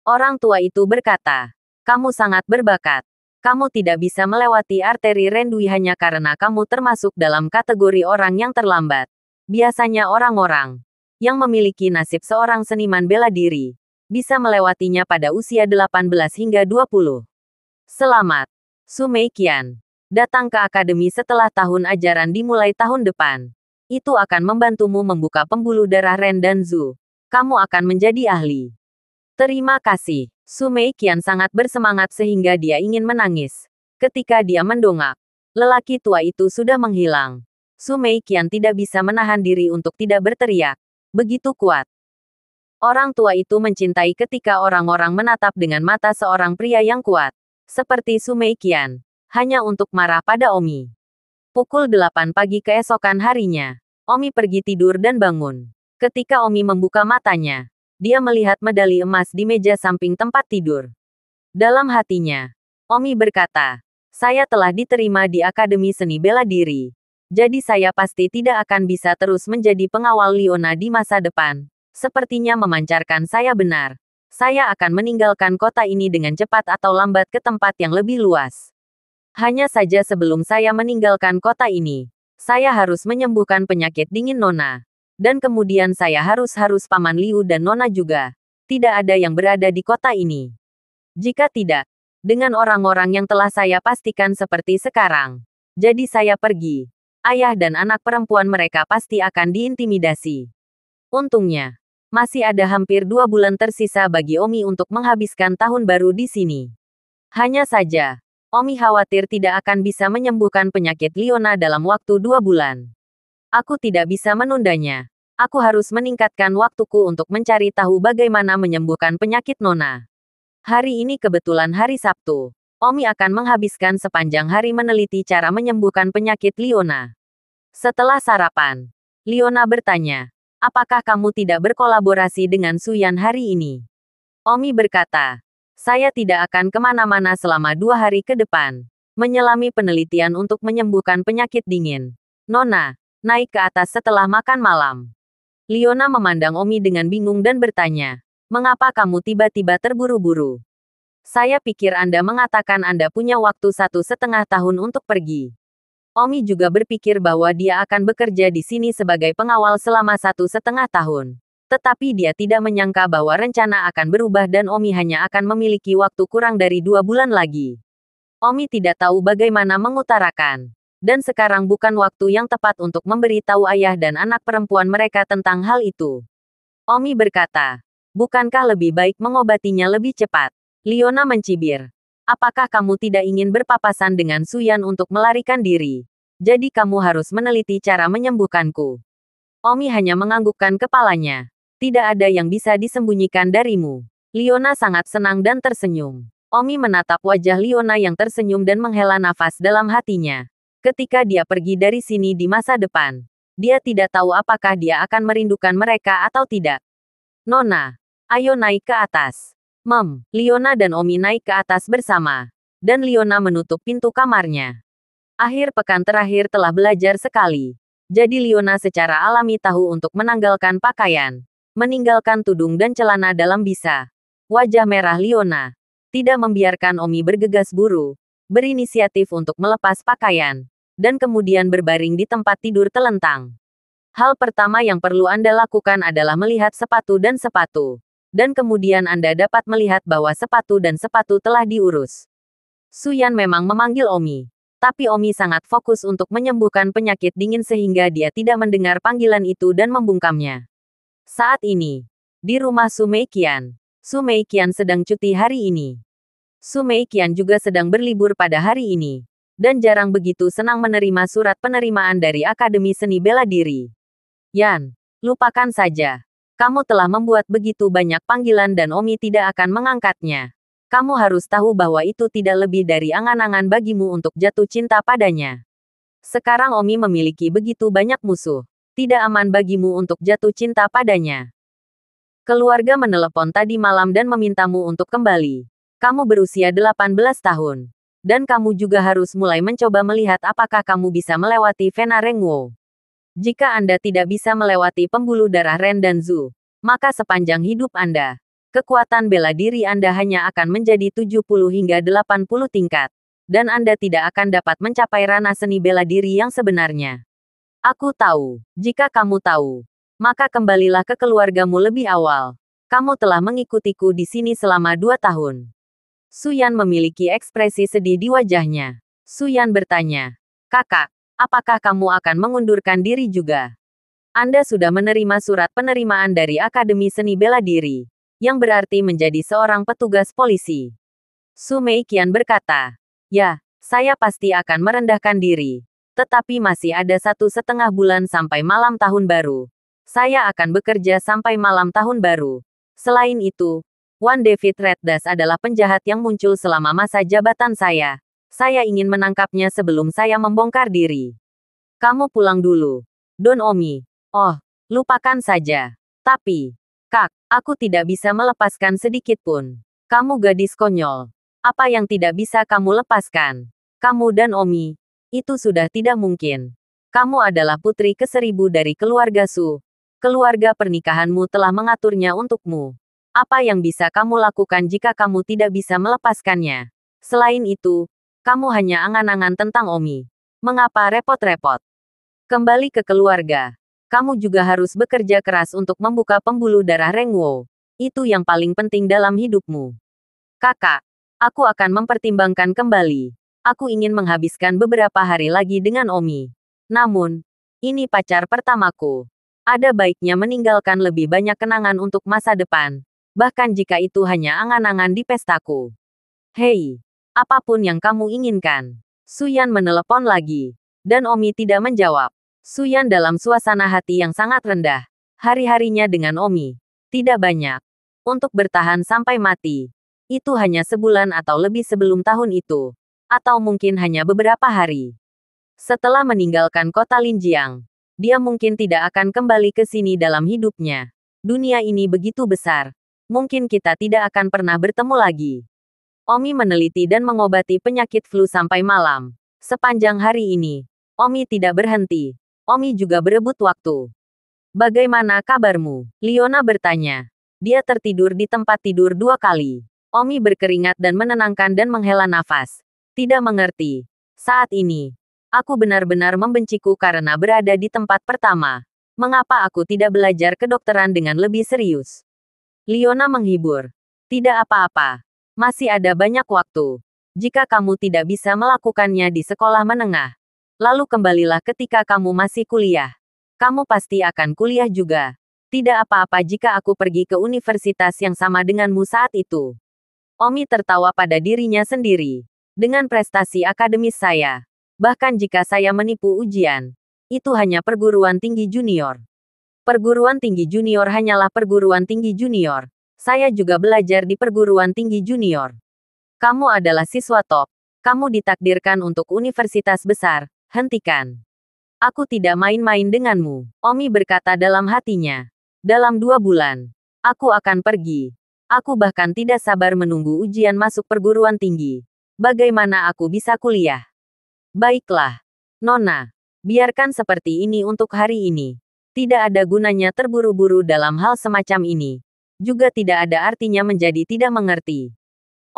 Orang tua itu berkata, kamu sangat berbakat. Kamu tidak bisa melewati arteri Rendui hanya karena kamu termasuk dalam kategori orang yang terlambat. Biasanya orang-orang yang memiliki nasib seorang seniman bela diri bisa melewatinya pada usia 18 hingga 20. Selamat, Su Meiqian. Datang ke akademi setelah tahun ajaran dimulai tahun depan. Itu akan membantumu membuka pembuluh darah Ren dan Zhu. Kamu akan menjadi ahli. Terima kasih. Su Meiqian sangat bersemangat sehingga dia ingin menangis. Ketika dia mendongak, lelaki tua itu sudah menghilang. Su Meiqian tidak bisa menahan diri untuk tidak berteriak. Begitu kuat. Orang tua itu mencintai ketika orang-orang menatap dengan mata seorang pria yang kuat. Seperti Su Meiqian. Hanya untuk marah pada Omi. Pukul 8 pagi keesokan harinya, Omi pergi tidur dan bangun. Ketika Omi membuka matanya, dia melihat medali emas di meja samping tempat tidur. Dalam hatinya, Omi berkata, saya telah diterima di Akademi Seni Bela Diri. Jadi saya pasti tidak akan bisa terus menjadi pengawal Liona di masa depan. Sepertinya memancarkan saya benar. Saya akan meninggalkan kota ini dengan cepat atau lambat ke tempat yang lebih luas. Hanya saja sebelum saya meninggalkan kota ini, Saya harus menyembuhkan penyakit dingin Nona. Dan kemudian saya harus Paman Liu dan Nona juga. Tidak ada yang berada di kota ini. Jika tidak, dengan orang-orang yang telah saya pastikan seperti sekarang. Jadi saya pergi. Ayah dan anak perempuan mereka pasti akan diintimidasi. Untungnya, masih ada hampir 2 bulan tersisa bagi Omi untuk menghabiskan tahun baru di sini. Hanya saja, Omi khawatir tidak akan bisa menyembuhkan penyakit Liona dalam waktu 2 bulan. Aku tidak bisa menundanya. Aku harus meningkatkan waktuku untuk mencari tahu bagaimana menyembuhkan penyakit Nona. Hari ini kebetulan hari Sabtu. Omi akan menghabiskan sepanjang hari meneliti cara menyembuhkan penyakit Liona. Setelah sarapan, Liona bertanya, apakah kamu tidak berkolaborasi dengan Suyan hari ini? Omi berkata, saya tidak akan kemana-mana selama 2 hari ke depan. Menyelami penelitian untuk menyembuhkan penyakit dingin. Nona, naik ke atas setelah makan malam. Liona memandang Omi dengan bingung dan bertanya, mengapa kamu tiba-tiba terburu-buru? Saya pikir Anda mengatakan Anda punya waktu 1,5 tahun untuk pergi. Omi juga berpikir bahwa dia akan bekerja di sini sebagai pengawal selama 1,5 tahun. Tetapi dia tidak menyangka bahwa rencana akan berubah dan Omi hanya akan memiliki waktu kurang dari 2 bulan lagi. Omi tidak tahu bagaimana mengutarakan. Dan sekarang bukan waktu yang tepat untuk memberi tahu ayah dan anak perempuan mereka tentang hal itu. Omi berkata, bukankah lebih baik mengobatinya lebih cepat? Liona mencibir. Apakah kamu tidak ingin berpapasan dengan Suyan untuk melarikan diri? Jadi kamu harus meneliti cara menyembuhkanku. Omi hanya menganggukkan kepalanya. Tidak ada yang bisa disembunyikan darimu. Liona sangat senang dan tersenyum. Omi menatap wajah Liona yang tersenyum dan menghela nafas dalam hatinya. Ketika dia pergi dari sini di masa depan, dia tidak tahu apakah dia akan merindukan mereka atau tidak. Nona, ayo naik ke atas. Liona dan Omi naik ke atas bersama. Dan Liona menutup pintu kamarnya. Akhir pekan terakhir telah belajar sekali. Jadi Liona secara alami tahu untuk menanggalkan pakaian. Meninggalkan tudung dan celana dalam bisa. Wajah merah Liona. Tidak membiarkan Omi bergegas buru. Berinisiatif untuk melepas pakaian. Dan kemudian berbaring di tempat tidur telentang. Hal pertama yang perlu Anda lakukan adalah melihat sepatu dan sepatu. Dan kemudian Anda dapat melihat bahwa sepatu dan sepatu telah diurus. Suyan memang memanggil Omi. Tapi Omi sangat fokus untuk menyembuhkan penyakit dingin sehingga dia tidak mendengar panggilan itu dan membungkamnya. Saat ini, di rumah Su Meiqian. Su Meiqian sedang cuti hari ini. Su Meiqian juga sedang berlibur pada hari ini. Dan jarang begitu senang menerima surat penerimaan dari Akademi Seni Bela Diri. Yan, lupakan saja. Kamu telah membuat begitu banyak panggilan dan Omi tidak akan mengangkatnya. Kamu harus tahu bahwa itu tidak lebih dari angan-angan bagimu untuk jatuh cinta padanya. Sekarang Omi memiliki begitu banyak musuh. Tidak aman bagimu untuk jatuh cinta padanya. Keluarga menelepon tadi malam dan memintamu untuk kembali. Kamu berusia 18 tahun. Dan kamu juga harus mulai mencoba melihat apakah kamu bisa melewati Vena Rengwo. Jika Anda tidak bisa melewati pembuluh darah Ren dan Zhu, maka sepanjang hidup Anda, kekuatan bela diri Anda hanya akan menjadi 70 hingga 80 tingkat. Dan Anda tidak akan dapat mencapai ranah seni bela diri yang sebenarnya. Aku tahu, jika kamu tahu, maka kembalilah ke keluargamu lebih awal. Kamu telah mengikutiku di sini selama 2 tahun. Suyan memiliki ekspresi sedih di wajahnya. Suyan bertanya, kakak, apakah kamu akan mengundurkan diri juga? Anda sudah menerima surat penerimaan dari Akademi Seni Bela Diri, yang berarti menjadi seorang petugas polisi. Su Meiqian berkata, ya, saya pasti akan merendahkan diri. Tetapi masih ada 1,5 bulan sampai malam tahun baru. Saya akan bekerja sampai malam tahun baru. Selain itu, Wan David Reddas adalah penjahat yang muncul selama masa jabatan saya. Saya ingin menangkapnya sebelum saya membongkar diri. Kamu pulang dulu. Don Omi. Oh, lupakan saja. Tapi, Kak, aku tidak bisa melepaskan sedikit pun. Kamu gadis konyol. Apa yang tidak bisa kamu lepaskan? Kamu dan Omi. Itu sudah tidak mungkin. Kamu adalah putri ke-1000 dari keluarga Su. Keluarga pernikahanmu telah mengaturnya untukmu. Apa yang bisa kamu lakukan jika kamu tidak bisa melepaskannya? Selain itu, kamu hanya angan-angan tentang Omi. Mengapa repot-repot? Kembali ke keluarga. Kamu juga harus bekerja keras untuk membuka pembuluh darah Rengwo. Itu yang paling penting dalam hidupmu. Kakak, aku akan mempertimbangkan kembali. Aku ingin menghabiskan beberapa hari lagi dengan Omi. Namun, ini pacar pertamaku. Ada baiknya meninggalkan lebih banyak kenangan untuk masa depan. Bahkan jika itu hanya angan-angan di pestaku. Hei, apapun yang kamu inginkan. Suyan menelepon lagi. Dan Omi tidak menjawab. Suyan dalam suasana hati yang sangat rendah. Hari-harinya dengan Omi. Tidak banyak. Untuk bertahan sampai mati. Itu hanya sebulan atau lebih sebelum tahun itu. Atau mungkin hanya beberapa hari. Setelah meninggalkan kota Linjiang, dia mungkin tidak akan kembali ke sini dalam hidupnya. Dunia ini begitu besar. Mungkin kita tidak akan pernah bertemu lagi. Omi meneliti dan mengobati penyakit flu sampai malam. Sepanjang hari ini, Omi tidak berhenti. Omi juga berebut waktu. Bagaimana kabarmu? Liona bertanya. Dia tertidur di tempat tidur 2 kali. Omi berkeringat dan menenangkan dan menghela nafas. Tidak mengerti. Saat ini, aku benar-benar membenciku karena berada di tempat pertama. Mengapa aku tidak belajar kedokteran dengan lebih serius? Liona menghibur. Tidak apa-apa. Masih ada banyak waktu. Jika kamu tidak bisa melakukannya di sekolah menengah, lalu kembalilah ketika kamu masih kuliah. Kamu pasti akan kuliah juga. Tidak apa-apa jika aku pergi ke universitas yang sama denganmu saat itu. Omi tertawa pada dirinya sendiri. Dengan prestasi akademis saya, bahkan jika saya menipu ujian, itu hanya perguruan tinggi junior. Perguruan tinggi junior hanyalah perguruan tinggi junior. Saya juga belajar di perguruan tinggi junior. Kamu adalah siswa top. Kamu ditakdirkan untuk universitas besar. Hentikan. Aku tidak main-main denganmu, Omi berkata dalam hatinya. Dalam 2 bulan, aku akan pergi. Aku bahkan tidak sabar menunggu ujian masuk perguruan tinggi. Bagaimana aku bisa kuliah? Baiklah, Nona. Biarkan seperti ini untuk hari ini. Tidak ada gunanya terburu-buru dalam hal semacam ini. Juga tidak ada artinya menjadi tidak mengerti.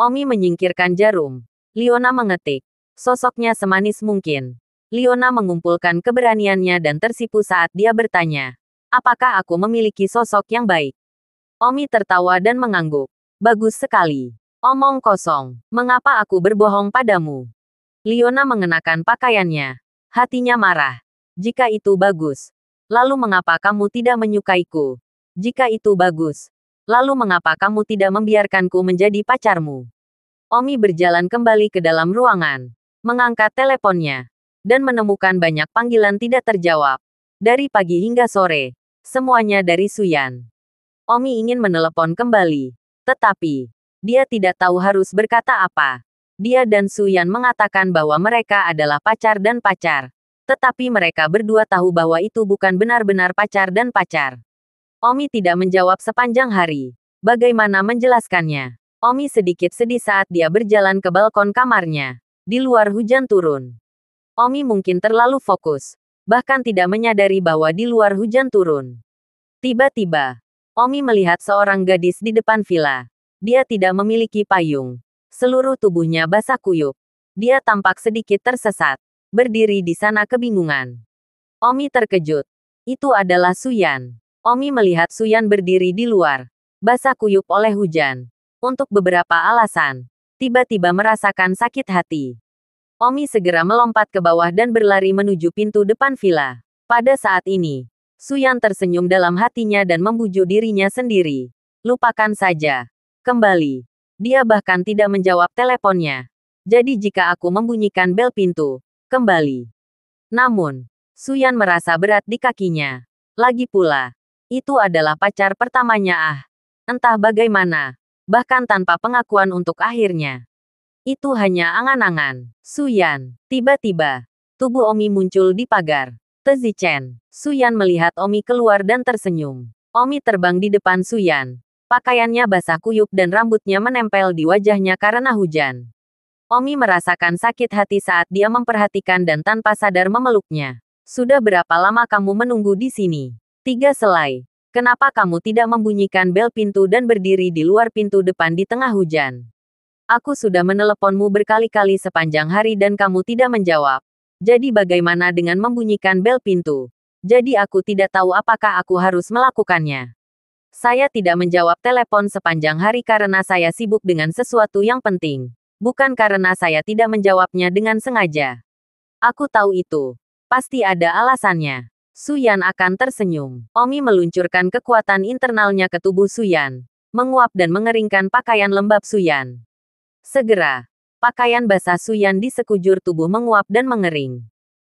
Omi menyingkirkan jarum. Liona mengetik. Sosoknya semanis mungkin. Liona mengumpulkan keberaniannya dan tersipu saat dia bertanya. Apakah aku memiliki sosok yang baik? Omi tertawa dan mengangguk. Bagus sekali. Omong kosong. Mengapa aku berbohong padamu? Liona mengenakan pakaiannya. Hatinya marah. Jika itu bagus, lalu mengapa kamu tidak menyukaiku? Jika itu bagus, lalu mengapa kamu tidak membiarkanku menjadi pacarmu? Omi berjalan kembali ke dalam ruangan, mengangkat teleponnya, dan menemukan banyak panggilan tidak terjawab. Dari pagi hingga sore, semuanya dari Suyan. Omi ingin menelepon kembali, tetapi dia tidak tahu harus berkata apa. Dia dan Suyan mengatakan bahwa mereka adalah pacar dan pacar. Tetapi mereka berdua tahu bahwa itu bukan benar-benar pacar dan pacar. Omi tidak menjawab sepanjang hari. Bagaimana menjelaskannya? Omi sedikit sedih saat dia berjalan ke balkon kamarnya. Di luar hujan turun. Omi mungkin terlalu fokus. Bahkan tidak menyadari bahwa di luar hujan turun. Tiba-tiba, Omi melihat seorang gadis di depan villa. Dia tidak memiliki payung. Seluruh tubuhnya basah kuyup. Dia tampak sedikit tersesat. Berdiri di sana kebingungan. Omi terkejut. Itu adalah Suyan. Omi melihat Suyan berdiri di luar. Basah kuyup oleh hujan. Untuk beberapa alasan. Tiba-tiba merasakan sakit hati. Omi segera melompat ke bawah dan berlari menuju pintu depan villa. Pada saat ini, Suyan tersenyum dalam hatinya dan membujuk dirinya sendiri. Lupakan saja. Kembali. Dia bahkan tidak menjawab teleponnya. Jadi jika aku membunyikan bel pintu, kembali. Namun, Suyan merasa berat di kakinya. Lagi pula, itu adalah pacar pertamanya. Entah bagaimana. Bahkan tanpa pengakuan untuk akhirnya. Itu hanya angan-angan. Suyan. Tiba-tiba, tubuh Omi muncul di pagar. Tezichen. Suyan melihat Omi keluar dan tersenyum. Omi terbang di depan Suyan. Pakaiannya basah kuyup dan rambutnya menempel di wajahnya karena hujan. Omi merasakan sakit hati saat dia memperhatikan dan tanpa sadar memeluknya. Sudah berapa lama kamu menunggu di sini? 3 selai. Kenapa kamu tidak membunyikan bel pintu dan berdiri di luar pintu depan di tengah hujan? Aku sudah meneleponmu berkali-kali sepanjang hari dan kamu tidak menjawab. Jadi bagaimana dengan membunyikan bel pintu? Jadi aku tidak tahu apakah aku harus melakukannya. Saya tidak menjawab telepon sepanjang hari karena saya sibuk dengan sesuatu yang penting. Bukan karena saya tidak menjawabnya dengan sengaja. Aku tahu itu. Pasti ada alasannya. Suyan akan tersenyum. Omi meluncurkan kekuatan internalnya ke tubuh Suyan. Menguap dan mengeringkan pakaian lembab Suyan. Segera, pakaian basah Suyan di sekujur tubuh menguap dan mengering.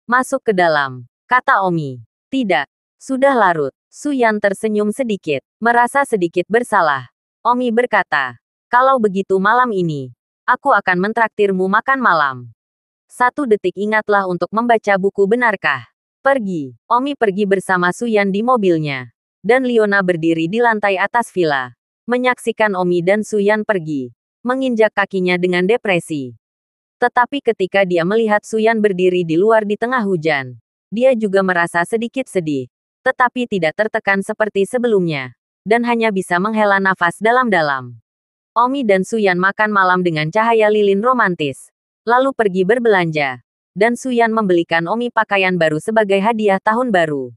Masuk ke dalam, kata Omi. Tidak, sudah larut. Suyan tersenyum sedikit, merasa sedikit bersalah. Omi berkata, kalau begitu malam ini, aku akan mentraktirmu makan malam. 1 detik ingatlah untuk membaca buku benarkah? Pergi. Omi pergi bersama Suyan di mobilnya. Dan Liona berdiri di lantai atas villa. Menyaksikan Omi dan Suyan pergi. Menginjak kakinya dengan depresi. Tetapi ketika dia melihat Suyan berdiri di luar di tengah hujan, dia juga merasa sedikit sedih. Tetapi tidak tertekan seperti sebelumnya. Dan hanya bisa menghela nafas dalam-dalam. Omi dan Suyan makan malam dengan cahaya lilin romantis. Lalu pergi berbelanja. Dan Suyan membelikan Omi pakaian baru sebagai hadiah tahun baru.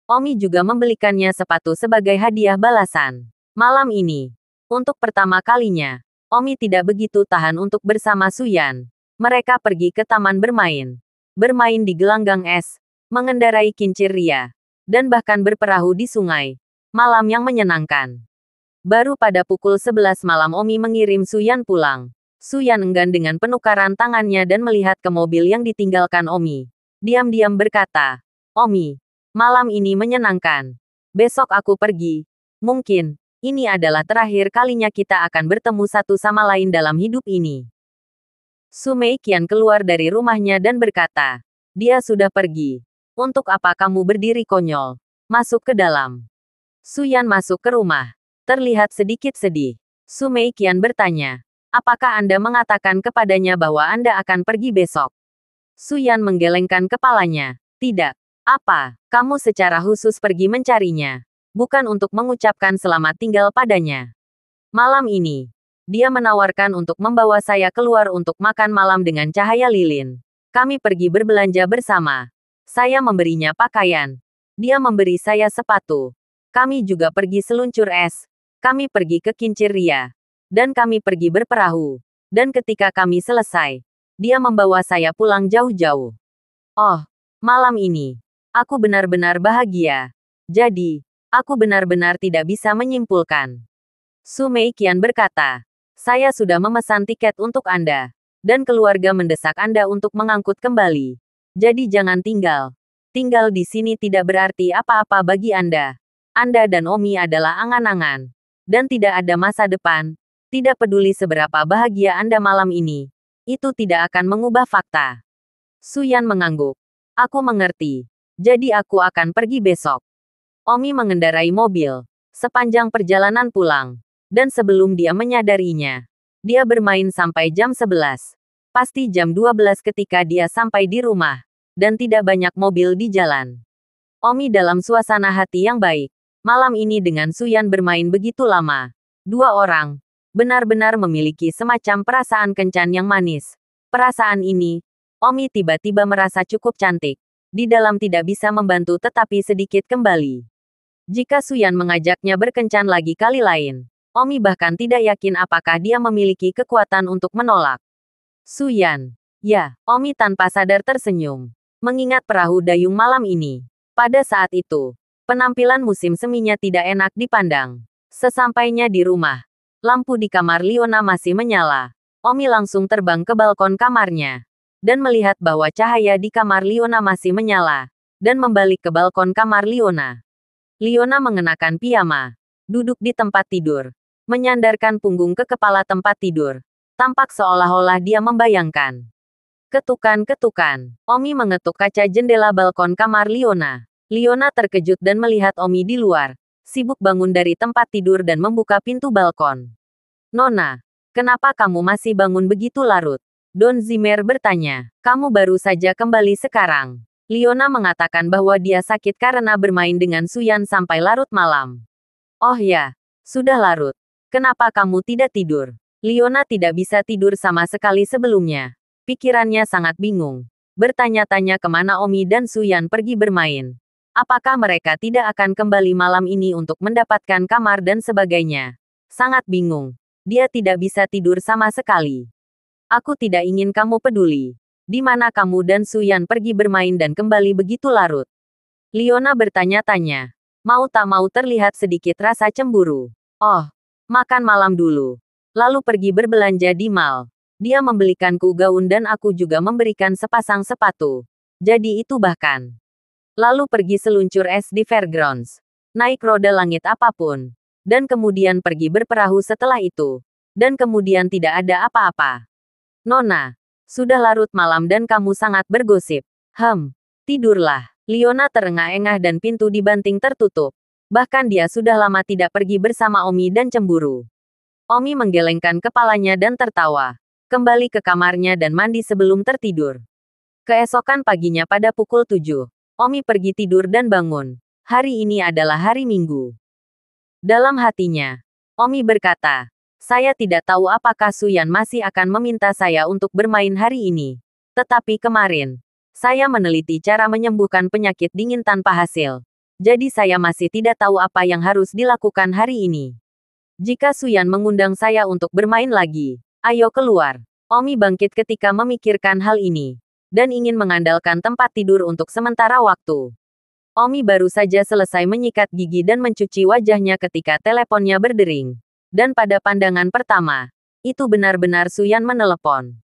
Omi juga membelikannya sepatu sebagai hadiah balasan. Malam ini, untuk pertama kalinya, Omi tidak begitu tahan untuk bersama Suyan. Mereka pergi ke taman bermain. Bermain di gelanggang es, mengendarai kincir ria, dan bahkan berperahu di sungai. Malam yang menyenangkan. Baru pada pukul 11 malam Omi mengirim Suyan pulang. Suyan enggan dengan penukaran tangannya dan melihat ke mobil yang ditinggalkan Omi. Diam-diam berkata, Omi, malam ini menyenangkan. Besok aku pergi. Mungkin, ini adalah terakhir kalinya kita akan bertemu satu sama lain dalam hidup ini. Su Meiqian keluar dari rumahnya dan berkata, dia sudah pergi. Untuk apa kamu berdiri konyol? Masuk ke dalam. Suyan masuk ke rumah. Terlihat sedikit sedih. Su Meiqian bertanya, apakah Anda mengatakan kepadanya bahwa Anda akan pergi besok? Suyan menggelengkan kepalanya. Tidak. Apa? Kamu secara khusus pergi mencarinya. Bukan untuk mengucapkan selamat tinggal padanya. Malam ini, dia menawarkan untuk membawa saya keluar untuk makan malam dengan cahaya lilin. Kami pergi berbelanja bersama. Saya memberinya pakaian. Dia memberi saya sepatu. Kami juga pergi seluncur es. Kami pergi ke kincir ria. Dan kami pergi berperahu. Dan ketika kami selesai, dia membawa saya pulang jauh-jauh. Oh, malam ini, aku benar-benar bahagia. Jadi, aku benar-benar tidak bisa menyimpulkan. Su Meiqian berkata, saya sudah memesan tiket untuk Anda. Dan keluarga mendesak Anda untuk mengangkut kembali. Jadi jangan tinggal. Tinggal di sini tidak berarti apa-apa bagi Anda. Anda dan Omi adalah angan-angan. Dan tidak ada masa depan. Tidak peduli seberapa bahagia Anda malam ini. Itu tidak akan mengubah fakta. Suyan mengangguk. Aku mengerti. Jadi aku akan pergi besok. Omi mengendarai mobil. Sepanjang perjalanan pulang. Dan sebelum dia menyadarinya, dia bermain sampai jam 11. Pasti jam 12 ketika dia sampai di rumah. Dan tidak banyak mobil di jalan. Omi dalam suasana hati yang baik. Malam ini dengan Suyan bermain begitu lama. 2 orang. Benar-benar memiliki semacam perasaan kencan yang manis. Perasaan ini, Omi tiba-tiba merasa cukup cantik. Di dalam tidak bisa membantu tetapi sedikit kembali. Jika Suyan mengajaknya berkencan lagi kali lain, Omi bahkan tidak yakin apakah dia memiliki kekuatan untuk menolak. Suyan. Ya, Omi tanpa sadar tersenyum. Mengingat perahu dayung malam ini. Pada saat itu, penampilan musim seminya tidak enak dipandang. Sesampainya di rumah, lampu di kamar Liona masih menyala. Omi langsung terbang ke balkon kamarnya. Dan melihat bahwa cahaya di kamar Liona masih menyala. Dan membalik ke balkon kamar Liona. Liona mengenakan piyama. Duduk di tempat tidur. Menyandarkan punggung ke kepala tempat tidur. Tampak seolah-olah dia membayangkan. Ketukan-ketukan. Omi mengetuk kaca jendela balkon kamar Liona. Liona terkejut dan melihat Omi di luar. Sibuk bangun dari tempat tidur dan membuka pintu balkon. Nona, kenapa kamu masih bangun begitu larut? Don Zimmer bertanya. Kamu baru saja kembali sekarang. Liona mengatakan bahwa dia sakit karena bermain dengan Suyan sampai larut malam. Oh ya, sudah larut. Kenapa kamu tidak tidur? Liona tidak bisa tidur sama sekali sebelumnya. Pikirannya sangat bingung. bertanya-tanya kemana Omi dan Suyan pergi bermain. Apakah mereka tidak akan kembali malam ini untuk mendapatkan kamar dan sebagainya? Sangat bingung. Dia tidak bisa tidur sama sekali. Aku tidak ingin kamu peduli. Di mana kamu dan Suyan pergi bermain dan kembali begitu larut? Liona bertanya-tanya. Mau tak mau terlihat sedikit rasa cemburu. Oh, makan malam dulu. Lalu pergi berbelanja di mall. Dia membelikanku gaun dan aku juga memberikan sepasang sepatu. Jadi itu bahkan. Lalu pergi seluncur es di fairgrounds. Naik roda langit apapun. Dan kemudian pergi berperahu setelah itu. Dan kemudian tidak ada apa-apa. Nona, sudah larut malam dan kamu sangat bergosip. Tidurlah. Liona terengah-engah dan pintu dibanting tertutup. Bahkan dia sudah lama tidak pergi bersama Omi dan cemburu. Omi menggelengkan kepalanya dan tertawa. Kembali ke kamarnya dan mandi sebelum tertidur. Keesokan paginya pada pukul 7, Omi pergi tidur dan bangun. Hari ini adalah hari Minggu. Dalam hatinya, Omi berkata, saya tidak tahu apakah Suyan masih akan meminta saya untuk bermain hari ini. Tetapi kemarin, saya meneliti cara menyembuhkan penyakit dingin tanpa hasil. Jadi saya masih tidak tahu apa yang harus dilakukan hari ini. Jika Suyan mengundang saya untuk bermain lagi, ayo keluar. Omi bangkit ketika memikirkan hal ini. Dan ingin mengandalkan tempat tidur untuk sementara waktu. Omi baru saja selesai menyikat gigi dan mencuci wajahnya ketika teleponnya berdering. Dan pada pandangan pertama, itu benar-benar Suyan menelepon.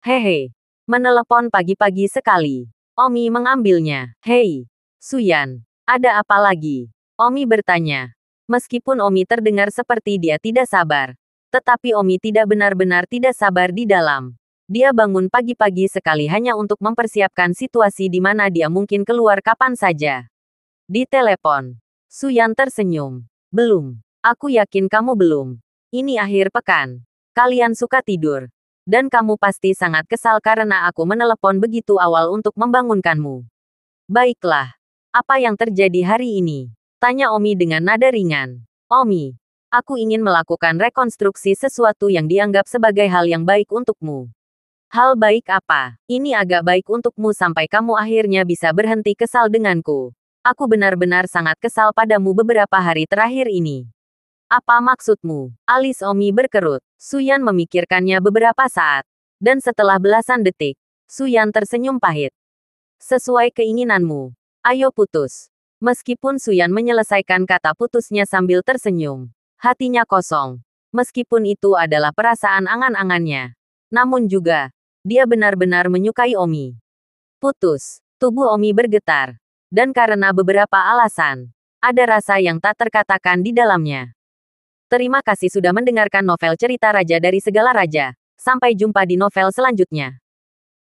Hehe. Menelepon pagi-pagi sekali. Omi mengambilnya. Hei, Suyan, ada apa lagi? Omi bertanya. Meskipun Omi terdengar seperti dia tidak sabar. Tetapi Omi tidak benar-benar tidak sabar di dalam. Dia bangun pagi-pagi sekali hanya untuk mempersiapkan situasi di mana dia mungkin keluar kapan saja. Di telepon. Suyan tersenyum. Belum. Aku yakin kamu belum. Ini akhir pekan. Kalian suka tidur. Dan kamu pasti sangat kesal karena aku menelepon begitu awal untuk membangunkanmu. Baiklah. Apa yang terjadi hari ini? Tanya Omi dengan nada ringan. Omi, aku ingin melakukan rekonstruksi sesuatu yang dianggap sebagai hal yang baik untukmu. Hal baik apa? Ini agak baik untukmu sampai kamu akhirnya bisa berhenti kesal denganku. Aku benar-benar sangat kesal padamu beberapa hari terakhir ini. Apa maksudmu? Alis Omi berkerut. Suyan memikirkannya beberapa saat. Dan setelah belasan detik, Suyan tersenyum pahit. Sesuai keinginanmu. Ayo putus. Meskipun Suyan menyelesaikan kata putusnya sambil tersenyum. Hatinya kosong. Meskipun itu adalah perasaan angan-angannya. Namun juga, dia benar-benar menyukai Omi. Putus. Tubuh Omi bergetar. Dan karena beberapa alasan, ada rasa yang tak terkatakan di dalamnya. Terima kasih sudah mendengarkan novel Cerita Raja dari Segala Raja. Sampai jumpa di novel selanjutnya.